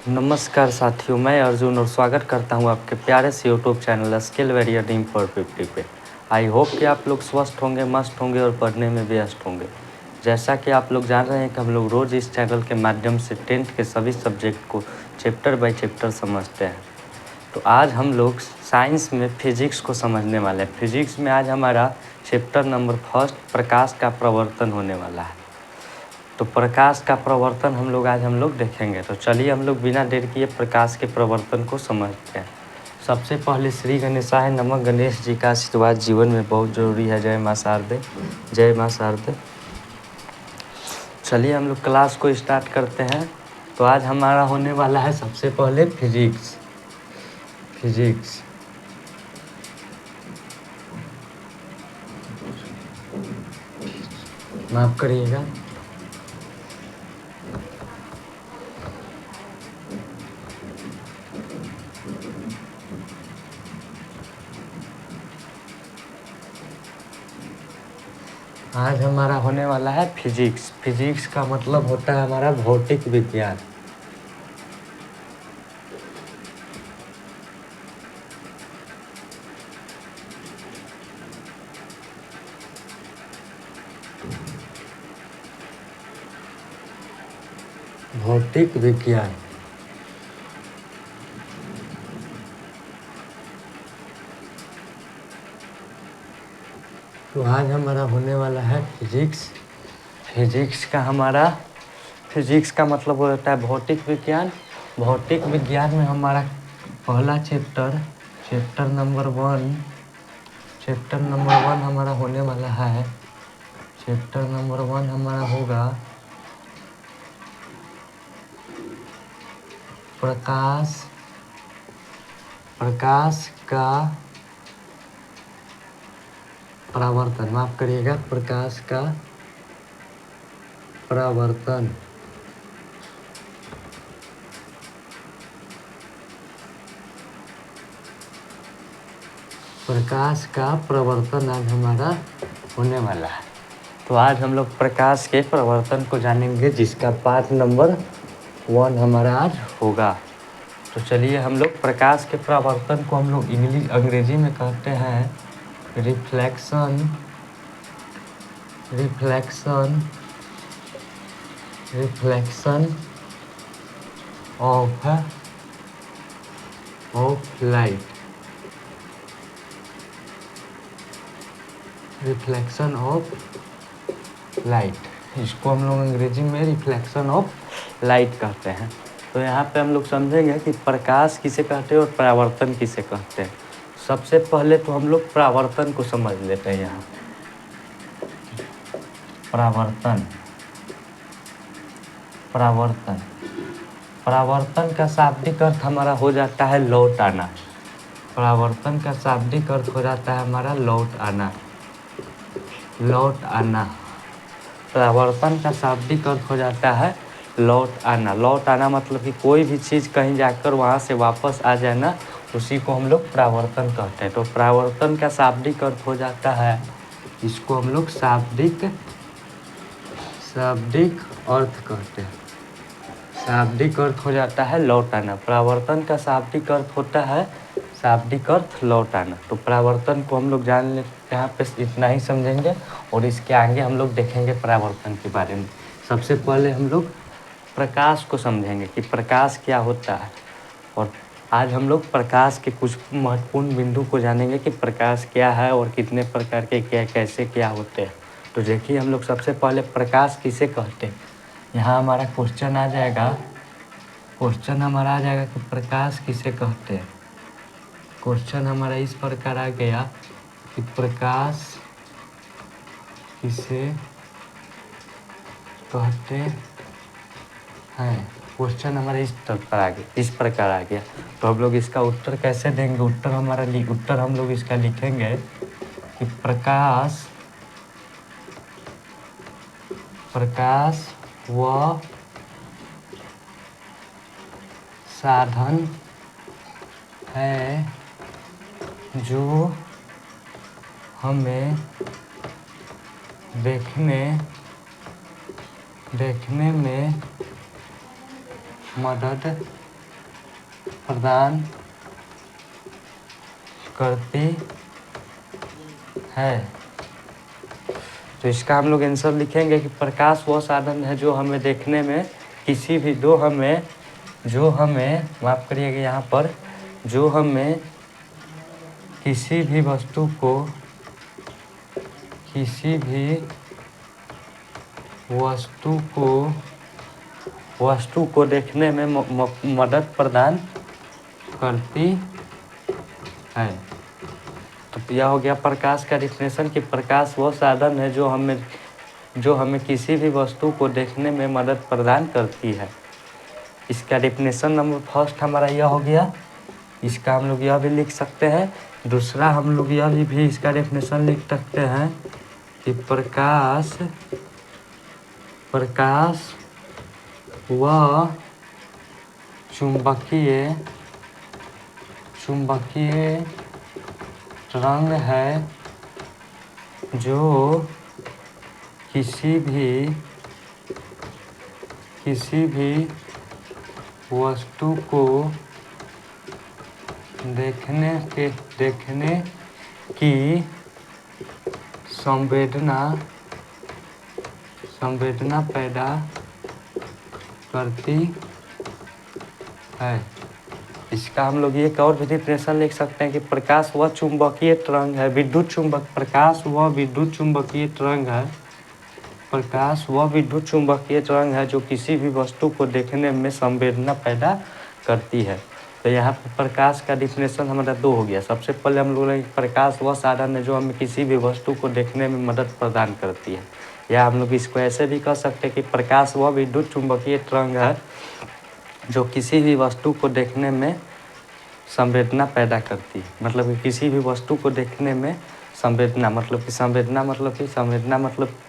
नमस्कार साथियों, मैं अर्जुन और स्वागत करता हूं आपके प्यारे से YouTube channel skill warrior team for 50 पे। आई होप कि आप लोग स्वस्थ होंगे, मस्त होंगे और पढ़ने में व्यस्त होंगे। जैसा कि आप लोग जान रहे हैं कि हम लोग रोज़ इस चैनल के माध्यम से 10th के सभी सब्जेक्ट को चैप्टर बाय चैप्टर समझते हैं। तो आज हम लोग साइंस में फिजिक्स को समझने वाले हैं। फिजिक्स में आज हमारा चैप्टर नंबर 1 प्रकाश का प्रवर्तन होने वाला है। तो प्रकाश का प्रवर्तन हम लोग देखेंगे। तो चलिए हम लोग बिना देर किए प्रकाश के प्रवर्तन को समझते हैं। सबसे पहले श्री गणेशाय नमः। गणेश जी का आशीर्वाद जीवन में बहुत ज़रूरी है। जय माँ शारदे, जय माँ शारदे। चलिए हम लोग क्लास को स्टार्ट करते हैं। तो आज हमारा होने वाला है सबसे पहले फिजिक्स। माफ़ करिएगा। आज हमारा होने वाला है फिजिक्स। फिजिक्स का मतलब होता है हमारा भौतिक विज्ञान। भौतिक विज्ञान। तो आज हमारा होने वाला है फिजिक्स। फिजिक्स का मतलब होता है भौतिक विज्ञान। भौतिक विज्ञान में हमारा पहला चैप्टर नंबर 1 हमारा होने वाला है। चैप्टर नंबर 1 हमारा होगा प्रकाश का परावर्तन। माफ करिएगा, प्रकाश का परावर्तन। प्रकाश का प्रवर्तन आज हमारा होने वाला है। तो आज हम लोग प्रकाश के प्रवर्तन को जानेंगे, जिसका पार्ट नंबर 1 हमारा आज होगा। तो चलिए हम लोग प्रकाश के परावर्तन को हम लोग अंग्रेजी में कहते हैं reflection of light. Reflection of light, इसको हम लोग अंग्रेजी में रिफ्लेक्शन ऑफ लाइट कहते हैं। तो यहाँ पे हम लोग समझेंगे कि प्रकाश किसे कहते हैं और परावर्तन किसे कहते हैं। सबसे पहले तो हम लोग परावर्तन को समझ लेते हैं। यहाँ परावर्तन का शाब्दिक अर्थ हमारा हो जाता है लौट आना। परावर्तन का शाब्दिक अर्थ हो जाता है हमारा लौट आना। परावर्तन का शाब्दिक अर्थ हो जाता है लौट आना। लौट आना मतलब कि कोई भी चीज़ कहीं जाकर वहाँ से वापस आ जाना, उसी को हम लोग परावर्तन कहते हैं। तो परावर्तन का शाब्दिक अर्थ हो जाता है, इसको हम लोग शाब्दिक अर्थ कहते हैं। शाब्दिक अर्थ हो जाता है लौट आना। परावर्तन का शाब्दिक अर्थ होता है शाब्दिक अर्थ लौट आना। तो परावर्तन को हम लोग जान ले, यहाँ पे इतना ही समझेंगे और इसके आगे हम लोग देखेंगे परावर्तन के बारे में। सबसे पहले हम लोग प्रकाश को समझेंगे कि प्रकाश क्या होता है, और आज हम लोग प्रकाश के कुछ महत्वपूर्ण बिंदु को जानेंगे कि प्रकाश क्या है और कितने प्रकार के कैसे क्या होते हैं। तो देखिए हम लोग सबसे पहले प्रकाश किसे कहते हैं। यहाँ हमारा क्वेश्चन आ जाएगा कि प्रकाश किसे कहते हैं। क्वेश्चन हमारा इस प्रकार आ गया कि प्रकाश किसे कहते हैं। क्वेश्चन हमारा इस प्रकार आ गया। तो हम लोग इसका उत्तर कैसे देंगे। उत्तर हम लोग इसका लिखेंगे कि प्रकाश वह साधन है जो हमें देखने में मदद प्रदान करती है। तो इसका हम लोग आंसर लिखेंगे कि प्रकाश वह साधन है जो हमें देखने में किसी भी जो हमें माफ़ करिएगा यहाँ पर, जो हमें किसी भी वस्तु को देखने में मदद प्रदान करती है। तो यह हो गया प्रकाश का डिफिनेशन कि प्रकाश वह साधन है जो हमें किसी भी वस्तु को देखने में मदद प्रदान करती है। इसका डिफिनेशन नंबर फर्स्ट हमारा यह हो गया। इसका हम लोग यह भी लिख सकते हैं। दूसरा हम लोग यह भी इसका डेफिनेशन लिख सकते हैं कि प्रकाश वह चुंबकीय तरंग है जो किसी भी वस्तु को देखने की संवेदना पैदा करती है। इसका हम लोग एक और भी डिफिनेशन लिख सकते हैं कि प्रकाश वह चुंबकीय तरंग है, प्रकाश वह विद्युत चुंबकीय तरंग है। प्रकाश वह विद्युत चुंबकीय तरंग है जो किसी भी वस्तु को देखने में संवेदना पैदा करती है। तो यहाँ पर प्रकाश का डिफिनेशन हमारा 2 हो गया। सबसे पहले हम लोग ने प्रकाश वह साधन है जो हमें किसी भी वस्तु को देखने में मदद प्रदान करती है, या हम लोग इसको ऐसे भी कह सकते हैं कि प्रकाश वह विद्युत चुंबकीय तरंग है जो किसी भी वस्तु को देखने में संवेदना पैदा करती है। मतलब कि किसी भी वस्तु को देखने में संवेदना मतलब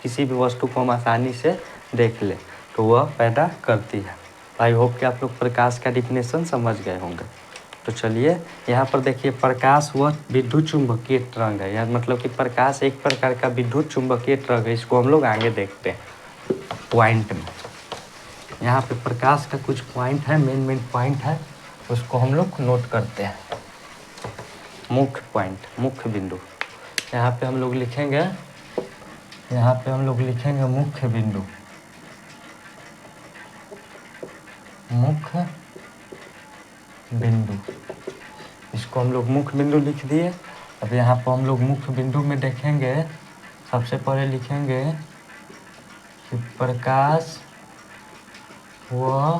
किसी भी वस्तु को हम आसानी से देख लें तो वह पैदा करती है। आई होप कि आप लोग प्रकाश का डिफिनेशन समझ गए होंगे। तो चलिए यहाँ पर देखिए, प्रकाश वह विद्युत चुंबकीय तरंग है, यार मतलब कि प्रकाश एक प्रकार का विद्युत चुंबकीय तरंग है। इसको हम लोग आगे देखते हैं पॉइंट में। यहाँ पे प्रकाश का कुछ पॉइंट है, मेन पॉइंट है, उसको हम लोग नोट करते हैं। मुख्य बिंदु यहाँ पे हम लोग लिखेंगे, मुख्य बिंदु। इसको हम लोग मुख्य बिंदु लिख दिए। अब यहाँ पर हम लोग मुख्य बिंदु में देखेंगे, सबसे पहले लिखेंगे कि प्रकाश वह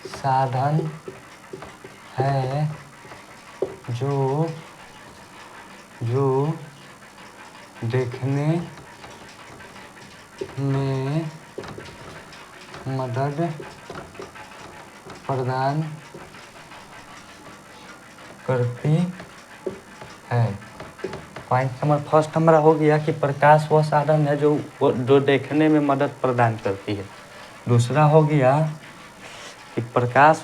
साधन है जो देखने में मदद प्रदान करती है। पॉइंट नंबर फर्स्ट हमारा हो गया कि प्रकाश वह साधन है जो देखने में मदद प्रदान करती है। दूसरा हो गया कि प्रकाश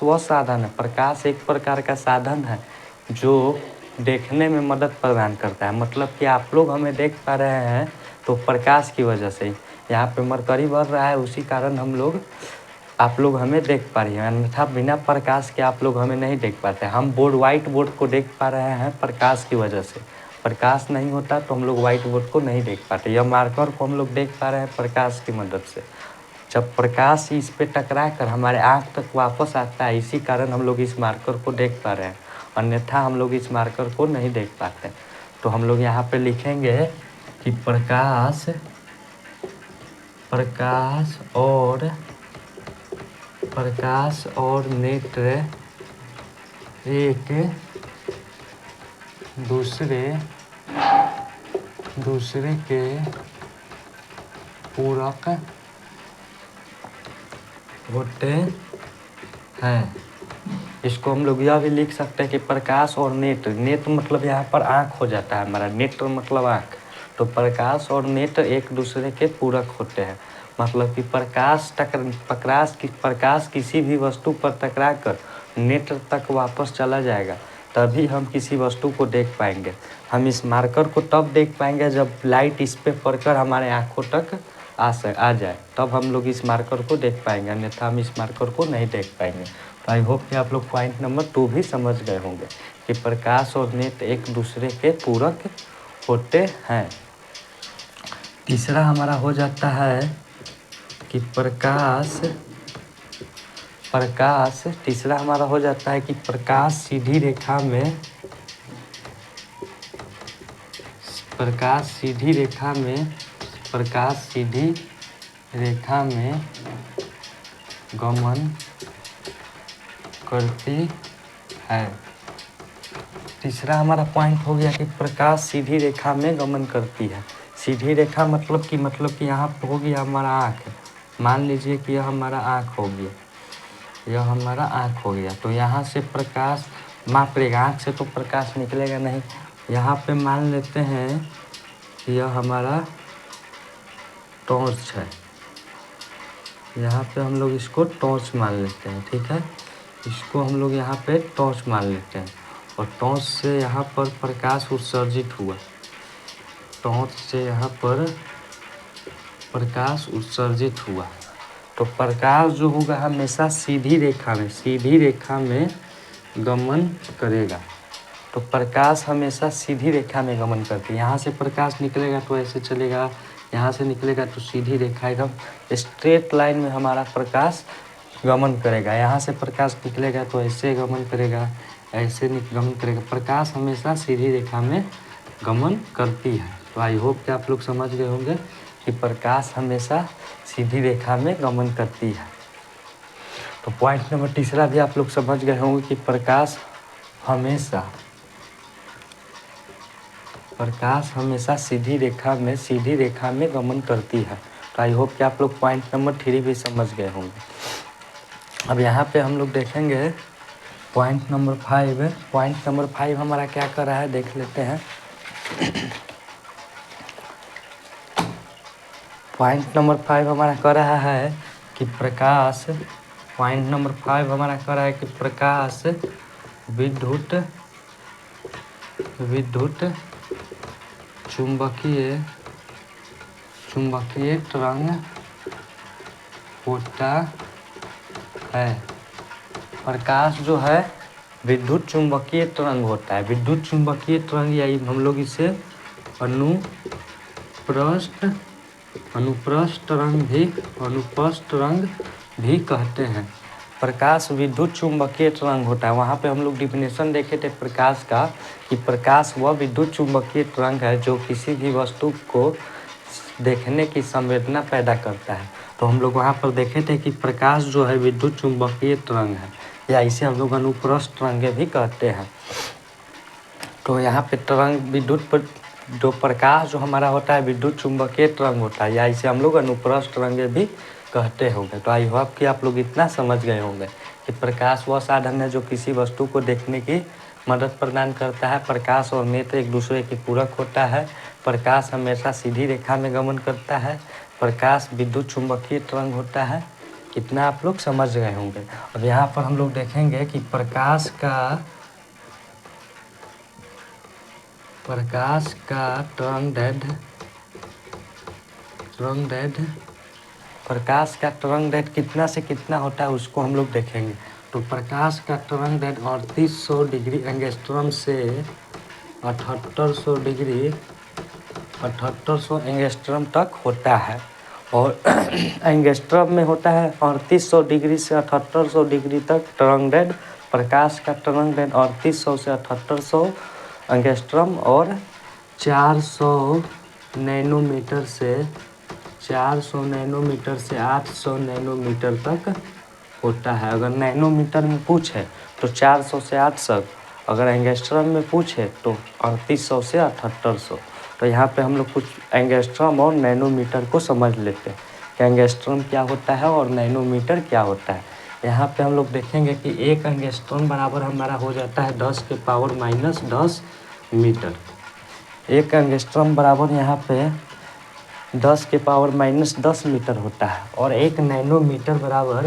वह साधन है, प्रकाश एक प्रकार का साधन है जो देखने में मदद प्रदान करता है। मतलब कि आप लोग हमें देख पा रहे हैं तो प्रकाश की वजह से यहाँ पे मरकरी बढ़ रहा है, उसी कारण आप लोग हमें देख पा रही हैं। अन्यथा बिना प्रकाश के आप लोग हमें नहीं देख पाते। हम व्हाइट बोर्ड को देख पा रहे हैं प्रकाश की वजह से। प्रकाश नहीं होता तो हम लोग व्हाइट बोर्ड को नहीं देख पाते। यह मार्कर को हम लोग देख पा रहे हैं प्रकाश की मदद से। जब प्रकाश इस पे टकरा कर हमारे आँख तक वापस आता है, इसी कारण हम लोग इस मार्कर को देख पा रहे हैं, अन्यथा हम लोग इस मार्कर को नहीं देख पाते। तो हम लोग यहाँ पे लिखेंगे कि प्रकाश और नेत्र एक दूसरे के पूरक होते हैं। इसको हम लोग यह भी लिख सकते हैं कि प्रकाश और नेत्र मतलब यहाँ पर आँख हो जाता है हमारा, नेत्र मतलब आँख। तो प्रकाश और नेत्र एक दूसरे के पूरक होते हैं। मतलब कि प्रकाश किसी भी वस्तु पर टकरा कर नेत्र तक वापस चला जाएगा, तभी हम किसी वस्तु को देख पाएंगे। हम इस मार्कर को तब देख पाएंगे जब लाइट इस पे पड़कर हमारे आँखों तक आ जाए, तब हम लोग इस मार्कर को देख पाएंगे, अन्यथा हम इस मार्कर को नहीं देख पाएंगे। तो आई होप कि आप लोग पॉइंट नंबर 2 भी समझ गए होंगे कि प्रकाश और नेत्र एक दूसरे के पूरक होते हैं। तीसरा हमारा हो जाता है कि तीसरा हमारा हो जाता है कि प्रकाश सीधी रेखा में गमन करती है। तीसरा हमारा पॉइंट हो गया कि प्रकाश सीधी रेखा में गमन करती है। सीधी रेखा मतलब कि यहाँ पर हो गया हमारा आँख, मान लीजिए कि यह हमारा आँख हो गया, तो यहाँ से प्रकाश माफ करिएगा, आँख से तो प्रकाश निकलेगा नहीं। यहाँ पे मान लेते हैं कि यह हमारा टॉर्च है, यहाँ पे हम लोग इसको टॉर्च मान लेते हैं, ठीक है। इसको हम लोग यहाँ पे टॉर्च मान लेते हैं और टॉर्च से यहाँ पर प्रकाश उत्सर्जित हुआ, तो प्रकाश जो होगा हमेशा सीधी रेखा में गमन करेगा। तो प्रकाश हमेशा सीधी रेखा में गमन करती है। यहाँ से प्रकाश निकलेगा तो ऐसे चलेगा, यहाँ से निकलेगा तो सीधी रेखा एकदम स्ट्रेट लाइन में हमारा प्रकाश गमन करेगा। यहाँ से प्रकाश निकलेगा तो ऐसे गमन करेगा, ऐसे गमन करेगा। प्रकाश हमेशा सीधी रेखा में गमन करती है। तो आई होप कि आप लोग समझ गए होंगे कि प्रकाश हमेशा सीधी रेखा में गमन करती है। तो पॉइंट नंबर तीसरा भी आप लोग समझ गए होंगे कि प्रकाश हमेशा सीधी रेखा में गमन करती है। तो आई होप कि आप लोग पॉइंट नंबर 3 भी समझ गए होंगे। अब यहाँ पे हम लोग देखेंगे पॉइंट नंबर 5। पॉइंट नंबर 5 हमारा क्या कर रहा है देख लेते हैं। पॉइंट नंबर 5 हमारा कर रहा है कि प्रकाश विद्युत चुंबकीय तरंग होता है। प्रकाश जो है विद्युत चुंबकीय तरंग होता है। विद्युत चुंबकीय तरंग या हम लोग इसे अनुप्रस्थ तरंग भी कहते हैं। प्रकाश विद्युत चुंबकीय तरंग होता है। वहाँ पे हम लोग डिफिनेशन देखे थे प्रकाश का कि प्रकाश वह विद्युत चुंबकीय तरंग है जो किसी भी वस्तु को देखने की संवेदना पैदा करता है। तो हम लोग वहाँ पर देखे थे कि प्रकाश जो है विद्युत चुंबकीय तरंग है, या इसे हम लोग अनुप्रस्थ तरंगे भी कहते हैं। तो यहाँ पे जो प्रकाश जो हमारा होता है विद्युत चुंबकीय तरंग होता है, या इसे हम लोग अनुप्रस्थ तरंगे भी कहते होंगे। तो आई होप कि आप लोग इतना समझ गए होंगे कि प्रकाश वह साधन है जो किसी वस्तु को देखने की मदद प्रदान करता है। प्रकाश और नेत्र एक दूसरे के पूरक होता है। प्रकाश हमेशा सीधी रेखा में गमन करता है। प्रकाश विद्युत चुंबकीय तरंग होता है। कितना आप लोग समझ गए होंगे। अब यहाँ पर हम लोग देखेंगे कि प्रकाश का तरंग दैर्ध्य कितना से कितना होता है उसको हम लोग देखेंगे। तो प्रकाश का तरंग दैर्ध्य 3800 डिग्री एंगस्ट्रॉम से 7800 एंगस्ट्रॉम तक होता है। और एंगस्ट्रॉम में होता है 3800 डिग्री से 7800 डिग्री तक तरंग दैर्ध्य। प्रकाश का तरंग दैर्ध्य 3800 से 7800 एंगस्ट्रॉम और 400 नैनोमीटर से 800 नैनोमीटर तक होता है। अगर नैनोमीटर में पूछे तो 400 से 800, अगर एंगस्ट्रॉम में पूछे तो 3800 से 7800। तो यहाँ पे हम लोग कुछ एंगस्ट्रॉम और नैनोमीटर को समझ लेते हैं कि एंगस्ट्रॉम क्या होता है और नैनोमीटर क्या होता है। यहाँ पे हम लोग देखेंगे कि एक एंगस्ट्रॉम बराबर हमारा हो जाता है 10⁻⁻10 मीटर। एक एंगस्ट्रॉम बराबर यहाँ पे 10⁻⁻10 मीटर होता है। और एक नैनोमीटर बराबर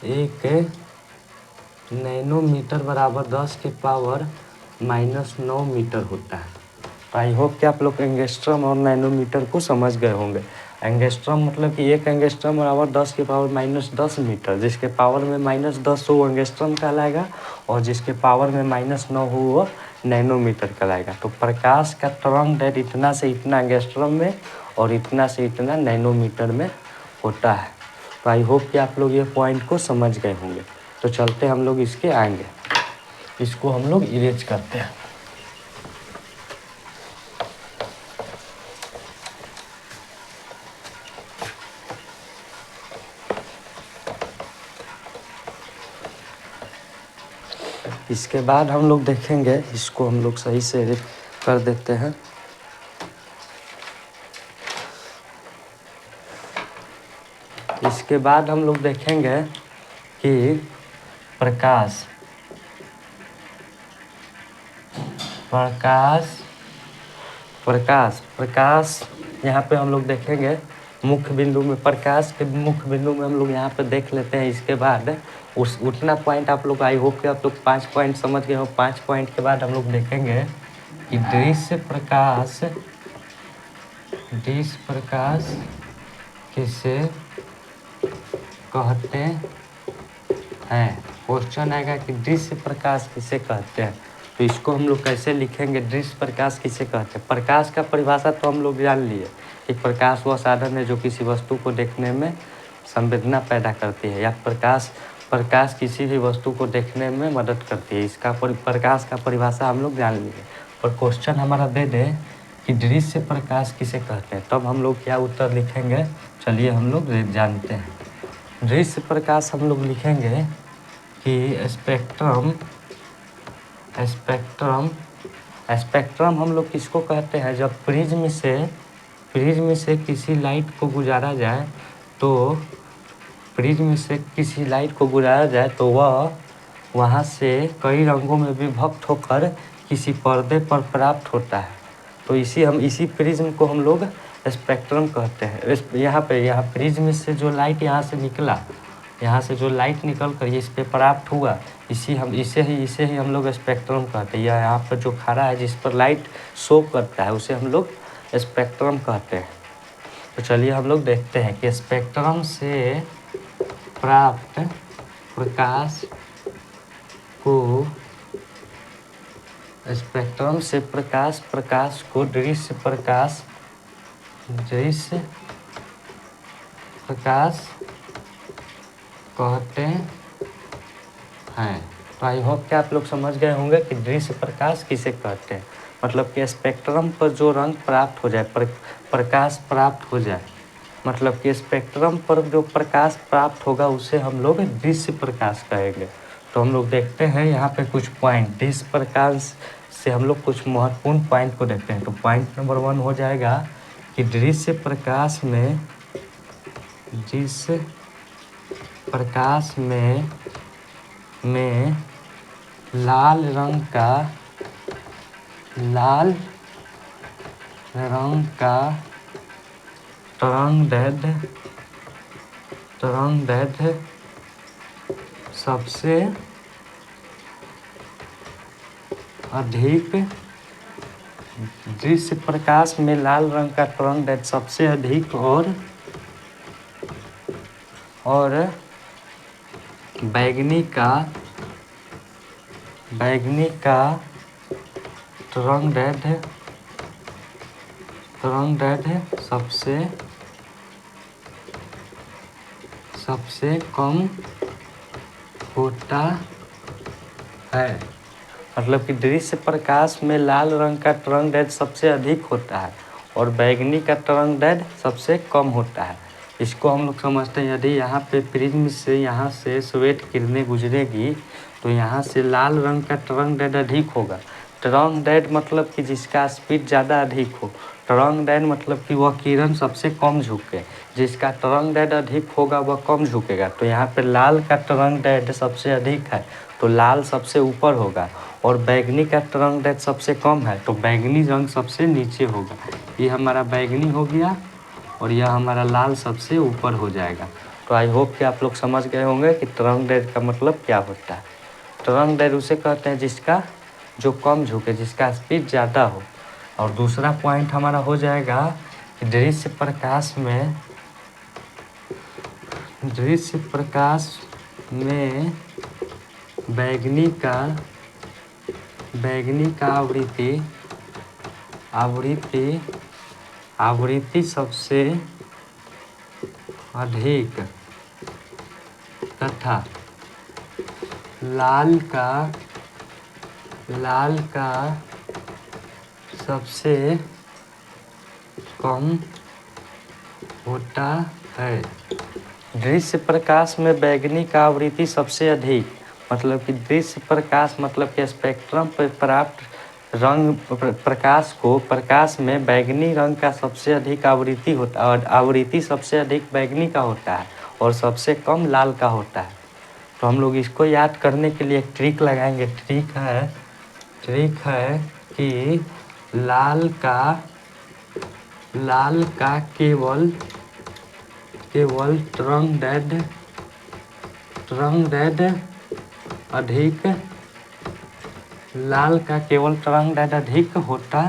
10⁻⁹ मीटर होता है। तो आई होप कि आप लोग एंगस्ट्रॉम और नैनोमीटर को समझ गए होंगे। एंगस्ट्रम मतलब कि 1 एंगस्ट्रम बराबर 10⁻⁻10 मीटर, जिसके पावर में -10 हो वो एंगस्ट्रम कहलाएगा और जिसके पावर में -9 हो वो नैनोमीटर कहलाएगा। तो प्रकाश का तरंग दैर्ध्य इतना से इतना एंगस्ट्रम में और इतना से इतना नैनोमीटर में होता है। तो आई होप कि आप लोग ये पॉइंट को समझ गए होंगे। तो चलते हम लोग इसके आएंगे, इसको हम लोग इरेज करते हैं। इसके बाद हम लोग देखेंगे, इसको हम लोग सही से कर देते हैं। इसके बाद हम लोग देखेंगे कि प्रकाश यहाँ पे हम लोग देखेंगे मुख्य बिंदु में, प्रकाश के मुख्य बिंदु में हम लोग यहाँ पे देख लेते हैं। इसके बाद उतना पॉइंट आप लोग, आई होप कि आप लोग 5 पॉइंट समझ गए हो। 5 पॉइंट के बाद हम लोग देखेंगे कि दृश्य प्रकाश किसे कहते हैं। क्वेश्चन आएगा कि दृश्य प्रकाश किसे कहते हैं, तो इसको हम लोग कैसे लिखेंगे, दृश्य प्रकाश किसे कहते हैं। प्रकाश का परिभाषा तो हम लोग जान लिए कि प्रकाश वह साधन है जो किसी वस्तु को देखने में संवेदना पैदा करती है, या प्रकाश किसी भी वस्तु को देखने में मदद करती है। इसका प्रकाश का परिभाषा हम लोग जान लिए। और क्वेश्चन हमारा दे दे कि दृश्य प्रकाश किसे कहते हैं, तब हम लोग क्या उत्तर लिखेंगे, चलिए हम लोग जानते हैं। दृश्य प्रकाश हम लोग लिखेंगे कि स्पेक्ट्रम हम लोग किसको कहते हैं, जब प्रिज्म से किसी लाइट को गुजारा जाए, तो प्रिज्म से किसी लाइट को गुजारा जाए तो वह वहाँ से कई रंगों में विभक्त होकर किसी पर्दे पर प्राप्त होता है। तो इसी प्रिज्म को हम लोग स्पेक्ट्रम कहते हैं। यहाँ प्रिज्म से जो लाइट यहाँ से निकला, यहाँ से जो लाइट निकल कर इस पे प्राप्त हुआ, इसे ही हम लोग स्पेक्ट्रम कहते हैं। यहाँ पर जो खड़ा है जिस पर लाइट शो करता है उसे हम लोग स्पेक्ट्रम कहते हैं। तो चलिए हम लोग देखते हैं कि स्पेक्ट्रम से प्राप्त प्रकाश को दृश्य प्रकाश कहते हैं। तो आई होप कि आप लोग समझ गए होंगे कि दृश्य प्रकाश किसे कहते हैं। मतलब कि स्पेक्ट्रम पर जो रंग प्राप्त हो जाए, प्रकाश प्राप्त हो जाए, मतलब कि स्पेक्ट्रम पर जो प्रकाश प्राप्त होगा उसे हम लोग दृश्य प्रकाश कहेंगे। तो हम लोग देखते हैं यहाँ पे कुछ पॉइंट, दृश्य प्रकाश से हम लोग कुछ महत्वपूर्ण पॉइंट को देखते हैं। तो पॉइंट नंबर 1 हो जाएगा कि दृश्य प्रकाश में लाल रंग का तरंगदैर्ध्य सबसे अधिक, दृश्य प्रकाश में लाल रंग का तरंगदैर्ध्य सबसे अधिक और बैगनी का तरंगदैर्ध्य सबसे कम होता है। मतलब कि दृश्य प्रकाश में लाल रंग का तरंगदैर्ध्य सबसे अधिक होता है और बैगनी का तरंगदैर्ध्य सबसे कम होता है। इसको हम लोग समझते हैं, यदि यहाँ पे प्रिज्म से यहाँ से श्वेत किरणें गुजरेगी तो यहाँ से लाल रंग का तरंगदैर्ध्य अधिक होगा। तरंगदैर्ध्य मतलब कि जिसका स्पीड ज़्यादा अधिक हो, तरंगदैर्ध्य मतलब कि वह किरण सबसे कम झुके, जिसका तरंगदैर्ध्य अधिक होगा वह कम झुकेगा। तो यहाँ पे लाल का तरंगदैर्ध्य सबसे अधिक है तो लाल सबसे ऊपर होगा, और बैगनी का तरंगदैर्ध्य सबसे कम है तो बैगनी रंग सबसे नीचे होगा। ये हमारा बैगनी हो गया और यह हमारा लाल सबसे ऊपर हो जाएगा। तो आई होप कि आप लोग समझ गए होंगे कि तरंगदैर्ध्य का मतलब क्या होता है। तरंगदैर्ध्य उसे कहते हैं जिसका जो कम झुके, जिसका स्पीड ज़्यादा हो। और दूसरा पॉइंट हमारा हो जाएगा दृश्य प्रकाश में बैगनी का आवृत्ति सबसे अधिक तथा लाल का सबसे कम होता है। दृश्य प्रकाश में बैगनी का आवृत्ति सबसे अधिक, मतलब कि दृश्य प्रकाश मतलब कि स्पेक्ट्रम पर प्राप्त रंग प्रकाश में बैगनी रंग का सबसे अधिक आवृत्ति होता है, और आवृत्ति सबसे अधिक बैगनी का होता है और सबसे कम लाल का होता है। तो हम लोग इसको याद करने के लिए एक ट्रिक लगाएंगे। ट्रिक है कि लाल का केवल तरंगदैर्ध्य अधिक, लाल का केवल तरंगदैर्ध्य अधिक होता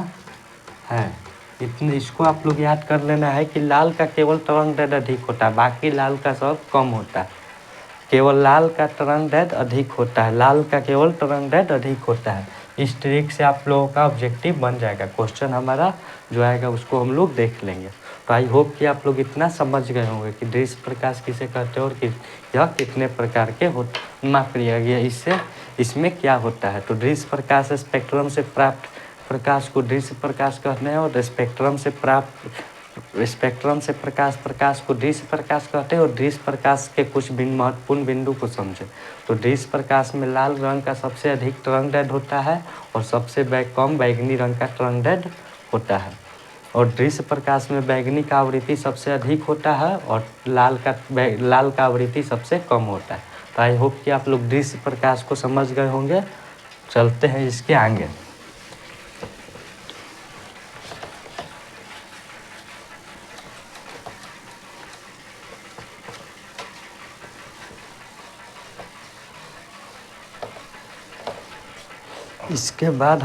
है। इतने इसको आप लोग याद कर लेना है कि लाल का केवल तरंगदैर्ध्य अधिक होता है, बाकी लाल का सब कम होता है। केवल लाल का तरंगदैर्ध्य अधिक होता है, लाल का केवल तरंगदैर्ध्य अधिक होता है। इस ट्रिक से आप लोगों का ऑब्जेक्टिव बन जाएगा। क्वेश्चन हमारा जो आएगा उसको हम लोग देख लेंगे। तो आई होप कि आप लोग इतना समझ गए होंगे कि दृश्य प्रकाश किसे कहते हैं और यह कितने प्रकार के माफ करिएगा इसमें क्या होता है। तो दृश्य प्रकाश स्पेक्ट्रम से प्राप्त प्रकाश को दृश्य प्रकाश कहते हैं, और स्पेक्ट्रम से प्रकाश को दृश्य प्रकाश कहते हैं। और दृश्य प्रकाश के कुछ महत्वपूर्ण बिंदु को समझे। तो दृश्य प्रकाश में लाल रंग का सबसे अधिक तरंगदैर्ध्य होता है और सबसे कम बैगनी रंग का तरंगदैर्ध्य होता है। और दृश्य प्रकाश में बैगनी का आवृत्ति सबसे अधिक होता है और लाल का आवृत्ति सबसे कम होता है। तो आई होप कि आप लोग दृश्य प्रकाश को समझ गए होंगे। चलते हैं इसके आगे। इसके बाद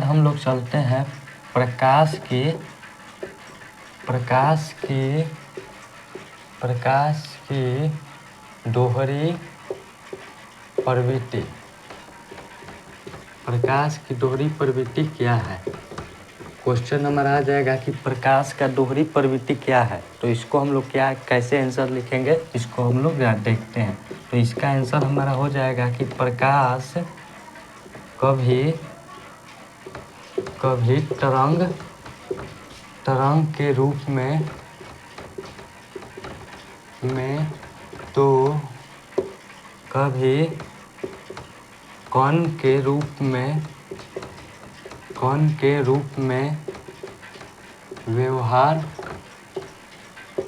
हम लोग चलते हैं प्रकाश की दोहरी प्रवृत्ति। प्रकाश की दोहरी प्रवृत्ति क्या है? क्वेश्चन हमारा आ जाएगा कि प्रकाश का दोहरी प्रवृत्ति क्या है। तो इसको हम लोग कैसे आंसर लिखेंगे, इसको हम लोग देखते हैं। तो इसका आंसर हमारा हो जाएगा कि प्रकाश कभी तरंग के रूप में तो कभी कण के रूप में व्यवहार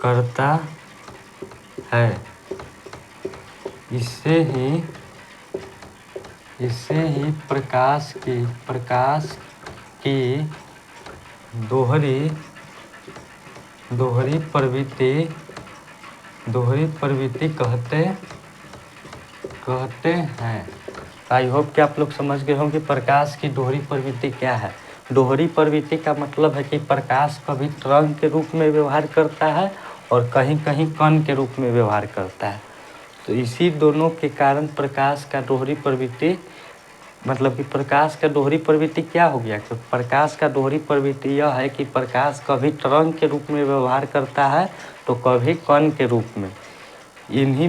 करता है। इससे ही प्रकाश की दोहरी प्रवृत्ति कहते हैं। आई होप कि आप लोग समझ गए होंगे प्रकाश की दोहरी प्रवृत्ति क्या है। दोहरी प्रवृत्ति का मतलब है कि प्रकाश कभी तरंग के रूप में व्यवहार करता है और कहीं कहीं कण के रूप में व्यवहार करता है। तो इसी दोनों के कारण प्रकाश का दोहरी प्रवृत्ति, मतलब कि प्रकाश का दोहरी प्रवृत्ति क्या हो गया। तो प्रकाश का दोहरी प्रवृत्ति यह है कि प्रकाश कभी तरंग के रूप में व्यवहार करता है तो कभी कण के रूप में। इन्हीं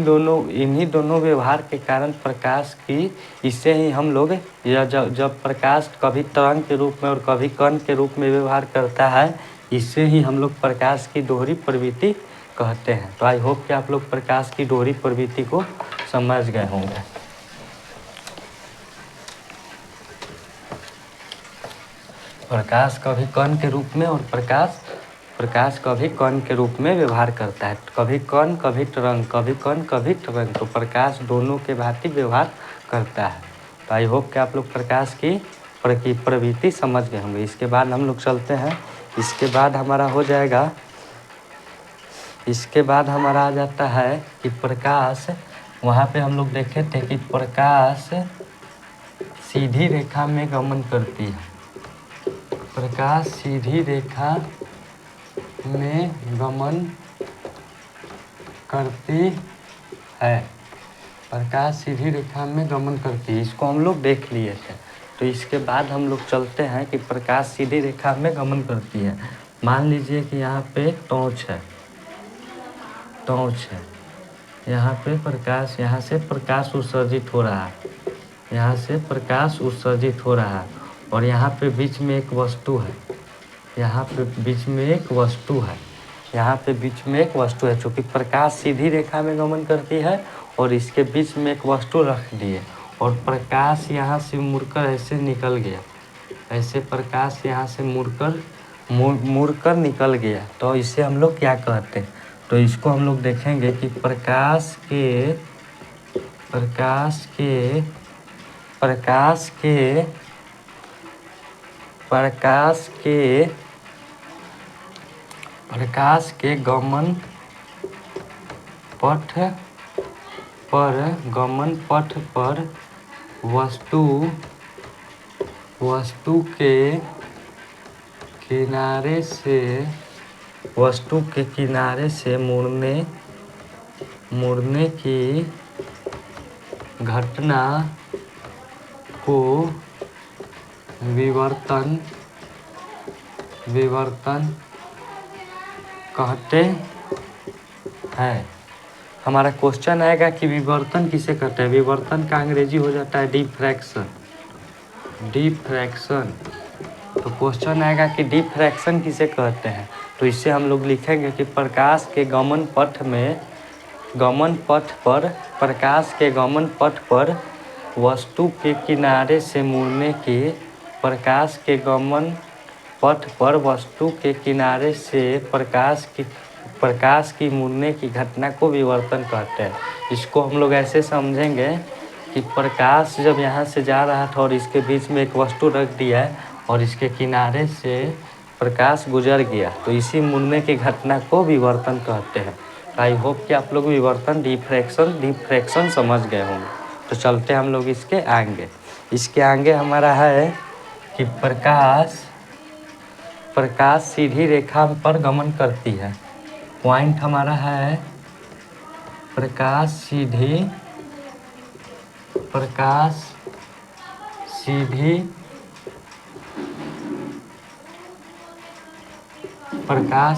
दोनों व्यवहार के कारण प्रकाश की, इससे ही हम लोग जब प्रकाश कभी तरंग के रूप में और कभी कण के रूप में व्यवहार करता है, इससे ही हम लोग प्रकाश की दोहरी प्रवृत्ति कहते हैं। तो आई होप कि आप लोग प्रकाश की दोहरी प्रवृत्ति को समझ गए होंगे। प्रकाश कभी कण के रूप में और प्रकाश कभी कण के रूप में व्यवहार करता है। कभी कण कभी तरंग, कभी कण कभी तरंग। तो प्रकाश दोनों के भांति व्यवहार करता है। तो आई होप कि आप लोग प्रकाश की प्रवृत्ति समझ गए होंगे। इसके बाद हम लोग चलते हैं। इसके बाद हमारा आ जाता है कि प्रकाश, वहाँ पे हम लोग देखे थे कि प्रकाश सीधी रेखा में गमन करती है। प्रकाश सीधी रेखा में गमन करती है। प्रकाश सीधी रेखा में गमन करती है, इसको हम लोग देख लिए थे। तो इसके बाद हम लोग चलते हैं कि प्रकाश सीधी रेखा में गमन करती है। मान लीजिए कि यहाँ पे टॉर्च है, यहाँ पे प्रकाश, यहाँ से प्रकाश उत्सर्जित हो रहा है, यहाँ से प्रकाश उत्सर्जित हो रहा है, और यहाँ पे बीच में एक वस्तु है, यहाँ पे बीच में एक वस्तु है, यहाँ पे बीच में एक वस्तु है। चूँकि प्रकाश सीधी रेखा में गमन करती है और इसके बीच में एक वस्तु रख दिए, और प्रकाश यहाँ से मुड़कर ऐसे निकल गया, ऐसे प्रकाश यहाँ से मुड़कर निकल गया, तो इसे हम लोग क्या कहते हैं? तो इसको हम लोग देखेंगे कि प्रकाश के गमन पथ पर वस्तु के किनारे से मुड़ने की घटना को विवर्तन कहते हैं। हमारा क्वेश्चन आएगा कि विवर्तन किसे कहते हैं? विवर्तन का अंग्रेजी हो जाता है डिफ्रैक्शन। तो क्वेश्चन आएगा कि डिफ्रैक्शन किसे कहते हैं? तो इससे हम लोग लिखेंगे कि प्रकाश के गमन पथ पर वस्तु के किनारे से मुड़ने की, प्रकाश के गमन पथ पर वस्तु के किनारे से प्रकाश की मुड़ने की घटना को विवर्तन कहते हैं। इसको हम लोग ऐसे समझेंगे कि प्रकाश जब यहाँ से जा रहा था और इसके बीच में एक वस्तु रख दिया है और इसके किनारे से प्रकाश गुजर गया, तो इसी मुड़ने की घटना को विवर्तन कहते हैं। आई होप कि आप लोग विवर्तन डिफ्रैक्शन समझ गए होंगे। तो चलते हम लोग इसके आगे हमारा है कि प्रकाश सीधी रेखा पर गमन करती है। पॉइंट हमारा है प्रकाश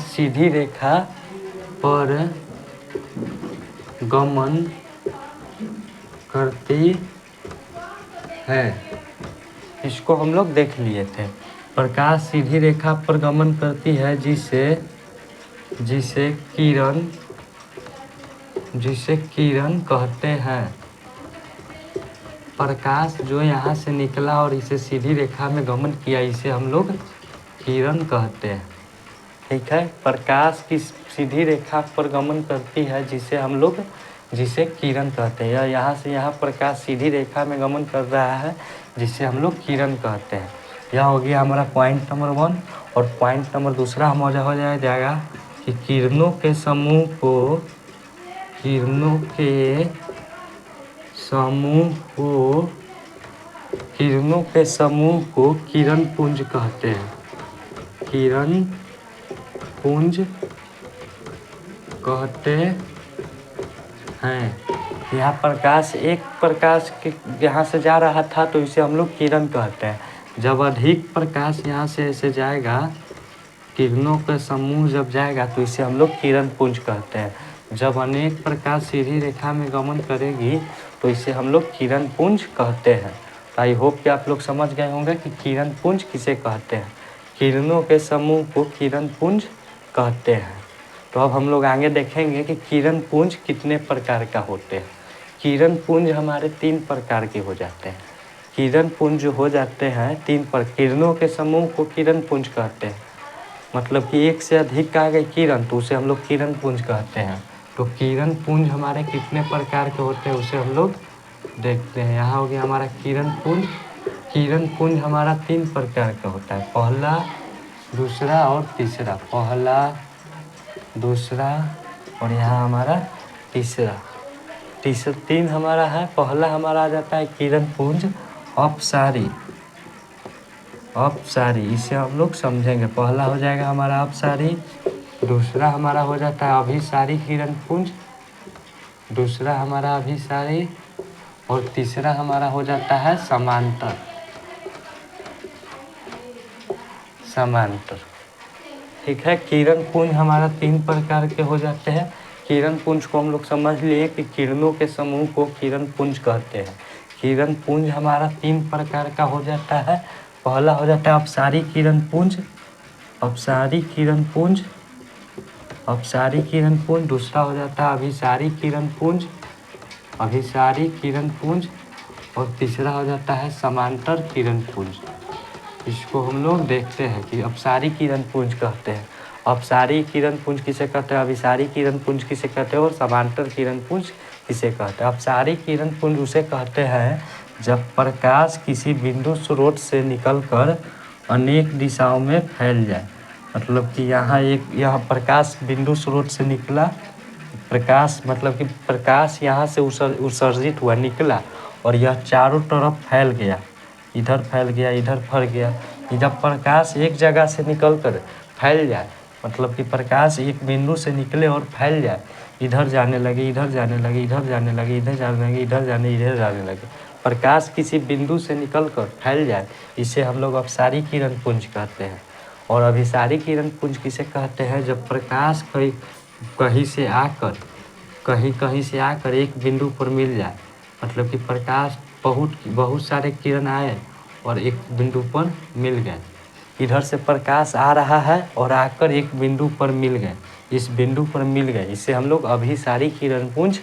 सीधी रेखा पर गमन करती है। इसको हम लोग देख लिए थे। प्रकाश सीधी रेखा पर गमन करती है जिसे किरण कहते हैं। प्रकाश जो यहाँ से निकला और इसे सीधी रेखा में गमन किया, इसे हम लोग किरण कहते हैं। ठीक है, प्रकाश की सीधी रेखा पर गमन करती है जिसे किरण कहते हैं। यहाँ से यहाँ प्रकाश सीधी रेखा में गमन कर रहा है, जिसे हम लोग किरण कहते हैं। यह हो गया हमारा पॉइंट नंबर 1। और पॉइंट नंबर 2 हमारा हो जाएगा कि किरणों के समूह को किरण पुंज कहते हैं। किरण पुंज कहते हैं। यहाँ प्रकाश के यहाँ से जा रहा था, तो इसे हम लोग किरण कहते हैं। जब अधिक प्रकाश यहाँ से ऐसे जाएगा, किरणों का समूह जब जाएगा, तो इसे हम लोग किरण पुंज कहते हैं। जब अनेक प्रकाश सीधी रेखा में गमन करेगी, तो इसे हम लोग किरण पुंज कहते हैं। आई होप कि आप लोग समझ गए होंगे कि किरण पुंज किसे कहते हैं। किरणों के समूह को किरण पुंज कहते हैं। तो अब हम लोग आगे देखेंगे कि किरण पुंज कितने प्रकार का होते हैं। किरण पुंज हमारे 3 प्रकार के हो जाते हैं। किरण पुंज हो जाते हैं 3 पर। किरणों के समूह को किरण पुंज कहते हैं, मतलब कि एक से अधिक आ गई किरण, तो उसे हम लोग किरण पुंज कहते हैं। तो किरण पुंज हमारे कितने प्रकार के होते हैं, उसे हम लोग देखते हैं। यहाँ हो गया हमारा किरण पुंज। किरण पुंज हमारा 3 प्रकार का होता है, पहला, दूसरा और तीसरा। पहला, दूसरा और यहाँ हमारा तीसरा। 3 हमारा है। पहला हमारा आ जाता है किरण पुंज अपसारी। अपसारी, इसे हम लोग समझेंगे। पहला हो जाएगा हमारा अपसारी, दूसरा हमारा हो जाता है अभिसारी किरणपुंज, दूसरा हमारा अभिसारी, और तीसरा हमारा हो जाता है समांतर। समांतर, ठीक है। किरणपुंज हमारा 3 प्रकार के हो जाते हैं। किरणपुंज को हम लोग समझ लिए कि किरणों के समूह को किरणपुंज कहते हैं। किरणपुंज हमारा 3 प्रकार का हो जाता है। पहला हो जाता है अपसारी किरणपुंज, अपसारी किरणपुंज, अपसारी किरणपुंज। दूसरा हो जाता है अभिसारी किरणपुंज, अभिसारी किरणपुंज, और तीसरा हो जाता है समांतर किरणपुंज। इसको हम लोग देखते हैं कि अपसारी किरणपुंज कहते हैं। अपसारी किरणपुंज किसे कहते हैं, अभिसारी किरणपुंज किसे कहते हैं, और समांतर किरणपुंज किसे कहते हैं। अपसारी किरणपुंज उसे कहते हैं जब प्रकाश किसी बिंदु स्रोत से निकलकर अनेक दिशाओं में फैल जाए। मतलब कि यहाँ प्रकाश बिंदु स्रोत से निकला, प्रकाश मतलब कि प्रकाश यहाँ से उत्सर्जित हुआ, निकला, और यह चारों तरफ फैल गया, इधर फैल गया, इधर फैल गया। जब प्रकाश एक जगह से निकलकर फैल जाए, मतलब कि प्रकाश एक बिंदु से निकले और फैल जाए, इधर जाने लगे, इधर जाने लगे, इधर जाने लगे, इधर जाने लगे, इधर जाने लगे, प्रकाश किसी बिंदु से निकलकर फैल जाए, इसे हम लोग अपसारी किरणपुंज कहते हैं। और अभिसारी किरणपुंज किसे कहते हैं, जब प्रकाश कहीं से आकर एक बिंदु पर मिल जाए। मतलब कि प्रकाश बहुत सारे किरण आए और एक बिंदु पर मिल गए। इधर से प्रकाश आ रहा है और आकर एक बिंदु पर मिल गए, इस बिंदु पर मिल गए, इसे हम लोग अभिसारी किरणपुंज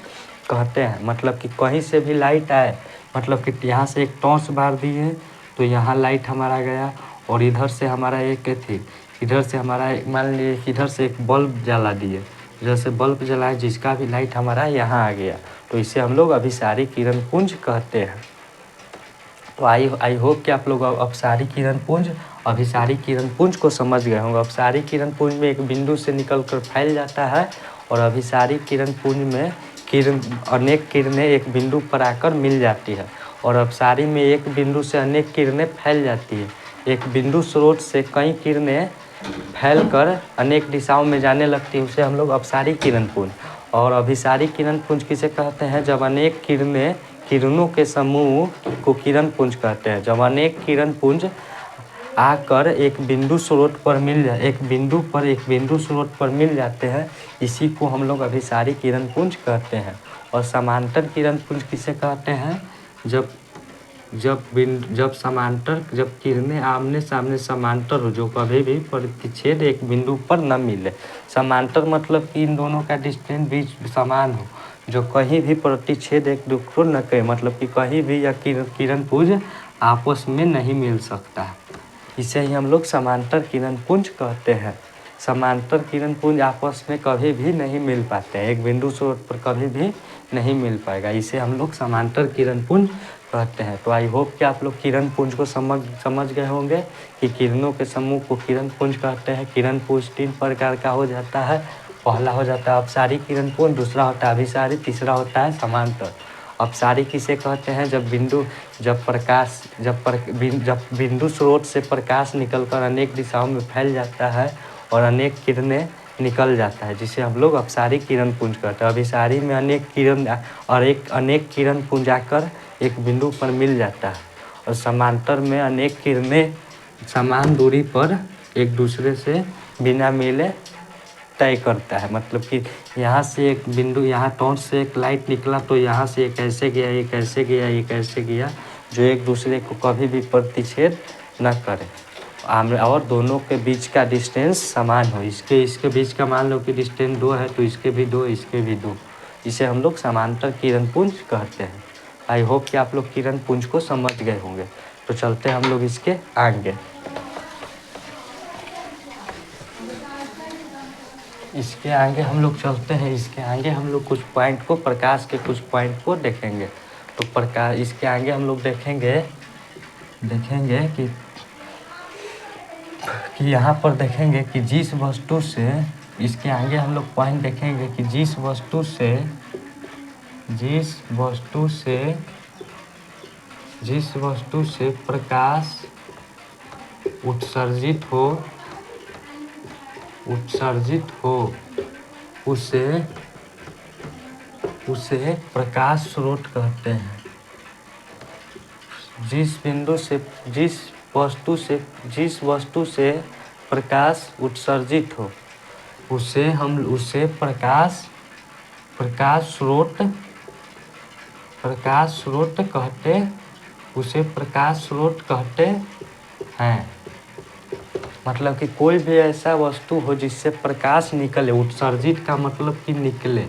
कहते हैं। मतलब कि कहीं से भी लाइट आए, मतलब कि यहाँ से एक टॉर्च बार दिए तो यहाँ लाइट हमारा गया, और इधर से हमारा एक थी, इधर से हमारा मान लीजिए कि इधर से एक बल्ब जला दिए, इधर से बल्ब जलाए, जिसका भी लाइट हमारा यहाँ आ गया, तो इसे हम लोग अभिसारी किरणपुंज कहते हैं। तो आई होप कि आप लोग अपसारी किरणपुंज, अभिसारी किरणपुंज को समझ गए होंगे। अपसारी किरणपुंज में एक बिंदु से निकलकर फैल जाता है, और अभिसारी किरणपुंज में अनेक किरणें एक बिंदु पर आकर मिल जाती है। और अपसारी में एक बिंदु से अनेक किरणें फैल जाती है। एक बिंदु स्रोत से कई किरणें फैलकर अनेक दिशाओं में जाने लगती है, उसे हम लोग अपसारी किरणपुंज। और अभिसारी किरणपुंज किसे कहते हैं, जब अनेक किरणों के समूह को किरणपुंज कहते हैं। जब अनेक किरणपुंज आकर एक बिंदु स्रोत पर मिल जाए, एक बिंदु स्रोत पर मिल जाते हैं, इसी को हम लोग अभिसारी किरणपुंज कहते हैं। और समांतर किरणपुंज किसे कहते हैं, जब किरणें आमने सामने समांतर हो, जो कभी भी प्रतिच्छेद एक बिंदु पर न मिले। समांतर मतलब कि इन दोनों का डिस्टेंस बीच समान हो, जो कहीं भी प्रतिच्छेद एक दूसरे न करे, मतलब कि कहीं भी यह किरणपुंज आपस में नहीं मिल सकता है, इसे ही हम लोग समांतर किरणपुंज कहते हैं। समांतर किरणपुंज आपस में कभी भी नहीं मिल पाते हैं, एक बिंदु स्रोत पर कभी भी नहीं मिल पाएगा, इसे हम लोग समांतर किरणपुंज कहते हैं। तो आई होप कि आप लोग किरणपुंज को समझ गए होंगे कि किरणों के समूह को किरणपुंज कहते हैं। किरणपुंज 3 प्रकार का हो जाता है। पहला हो जाता है अपसारी किरणपुंज, दूसरा होता है अभिसारी, तीसरा होता है समांतर। अपसारी किसे कहते हैं, जब बिंदु स्रोत से प्रकाश निकलकर अनेक दिशाओं में फैल जाता है और अनेक किरणें निकल जाता है, जिसे हम लोग अपसारी किरणपुंज कहते हैं। अभिसारी में अनेक किरणपुंज आकर एक बिंदु पर मिल जाता है, और समांतर में अनेक किरणें समान दूरी पर एक दूसरे से बिना मिले तय करता है। मतलब कि यहाँ से एक बिंदु, यहाँ टॉर्च से एक लाइट निकला तो यहाँ से एक ऐसे गया, एक ऐसे गया, एक ऐसे गया, जो एक दूसरे को कभी भी प्रतिच्छेद न करे, और दोनों के बीच का डिस्टेंस समान हो। इसके बीच का मान लो कि डिस्टेंस 2 है, तो इसके भी 2, इसके भी 2, इसे हम लोग समांतर किरणपुंज कहते हैं। आई होप कि आप लोग किरणपुंज को समझ गए होंगे। तो चलते हैं हम लोग इसके आगे। इसके आगे हम लोग चलते हैं, इसके आगे हम लोग कुछ पॉइंट को, प्रकाश के कुछ पॉइंट को देखेंगे। तो प्रकाश, इसके आगे हम लोग देखेंगे कि यहाँ पर देखेंगे कि जिस वस्तु से, इसके आगे हम लोग पॉइंट देखेंगे कि जिस वस्तु से प्रकाश उत्सर्जित हो उसे प्रकाश स्रोत कहते हैं। जिस वस्तु से प्रकाश उत्सर्जित हो उसे प्रकाश स्रोत कहते हैं। मतलब कि कोई भी ऐसा वस्तु हो जिससे प्रकाश निकले, उत्सर्जित का मतलब कि निकले,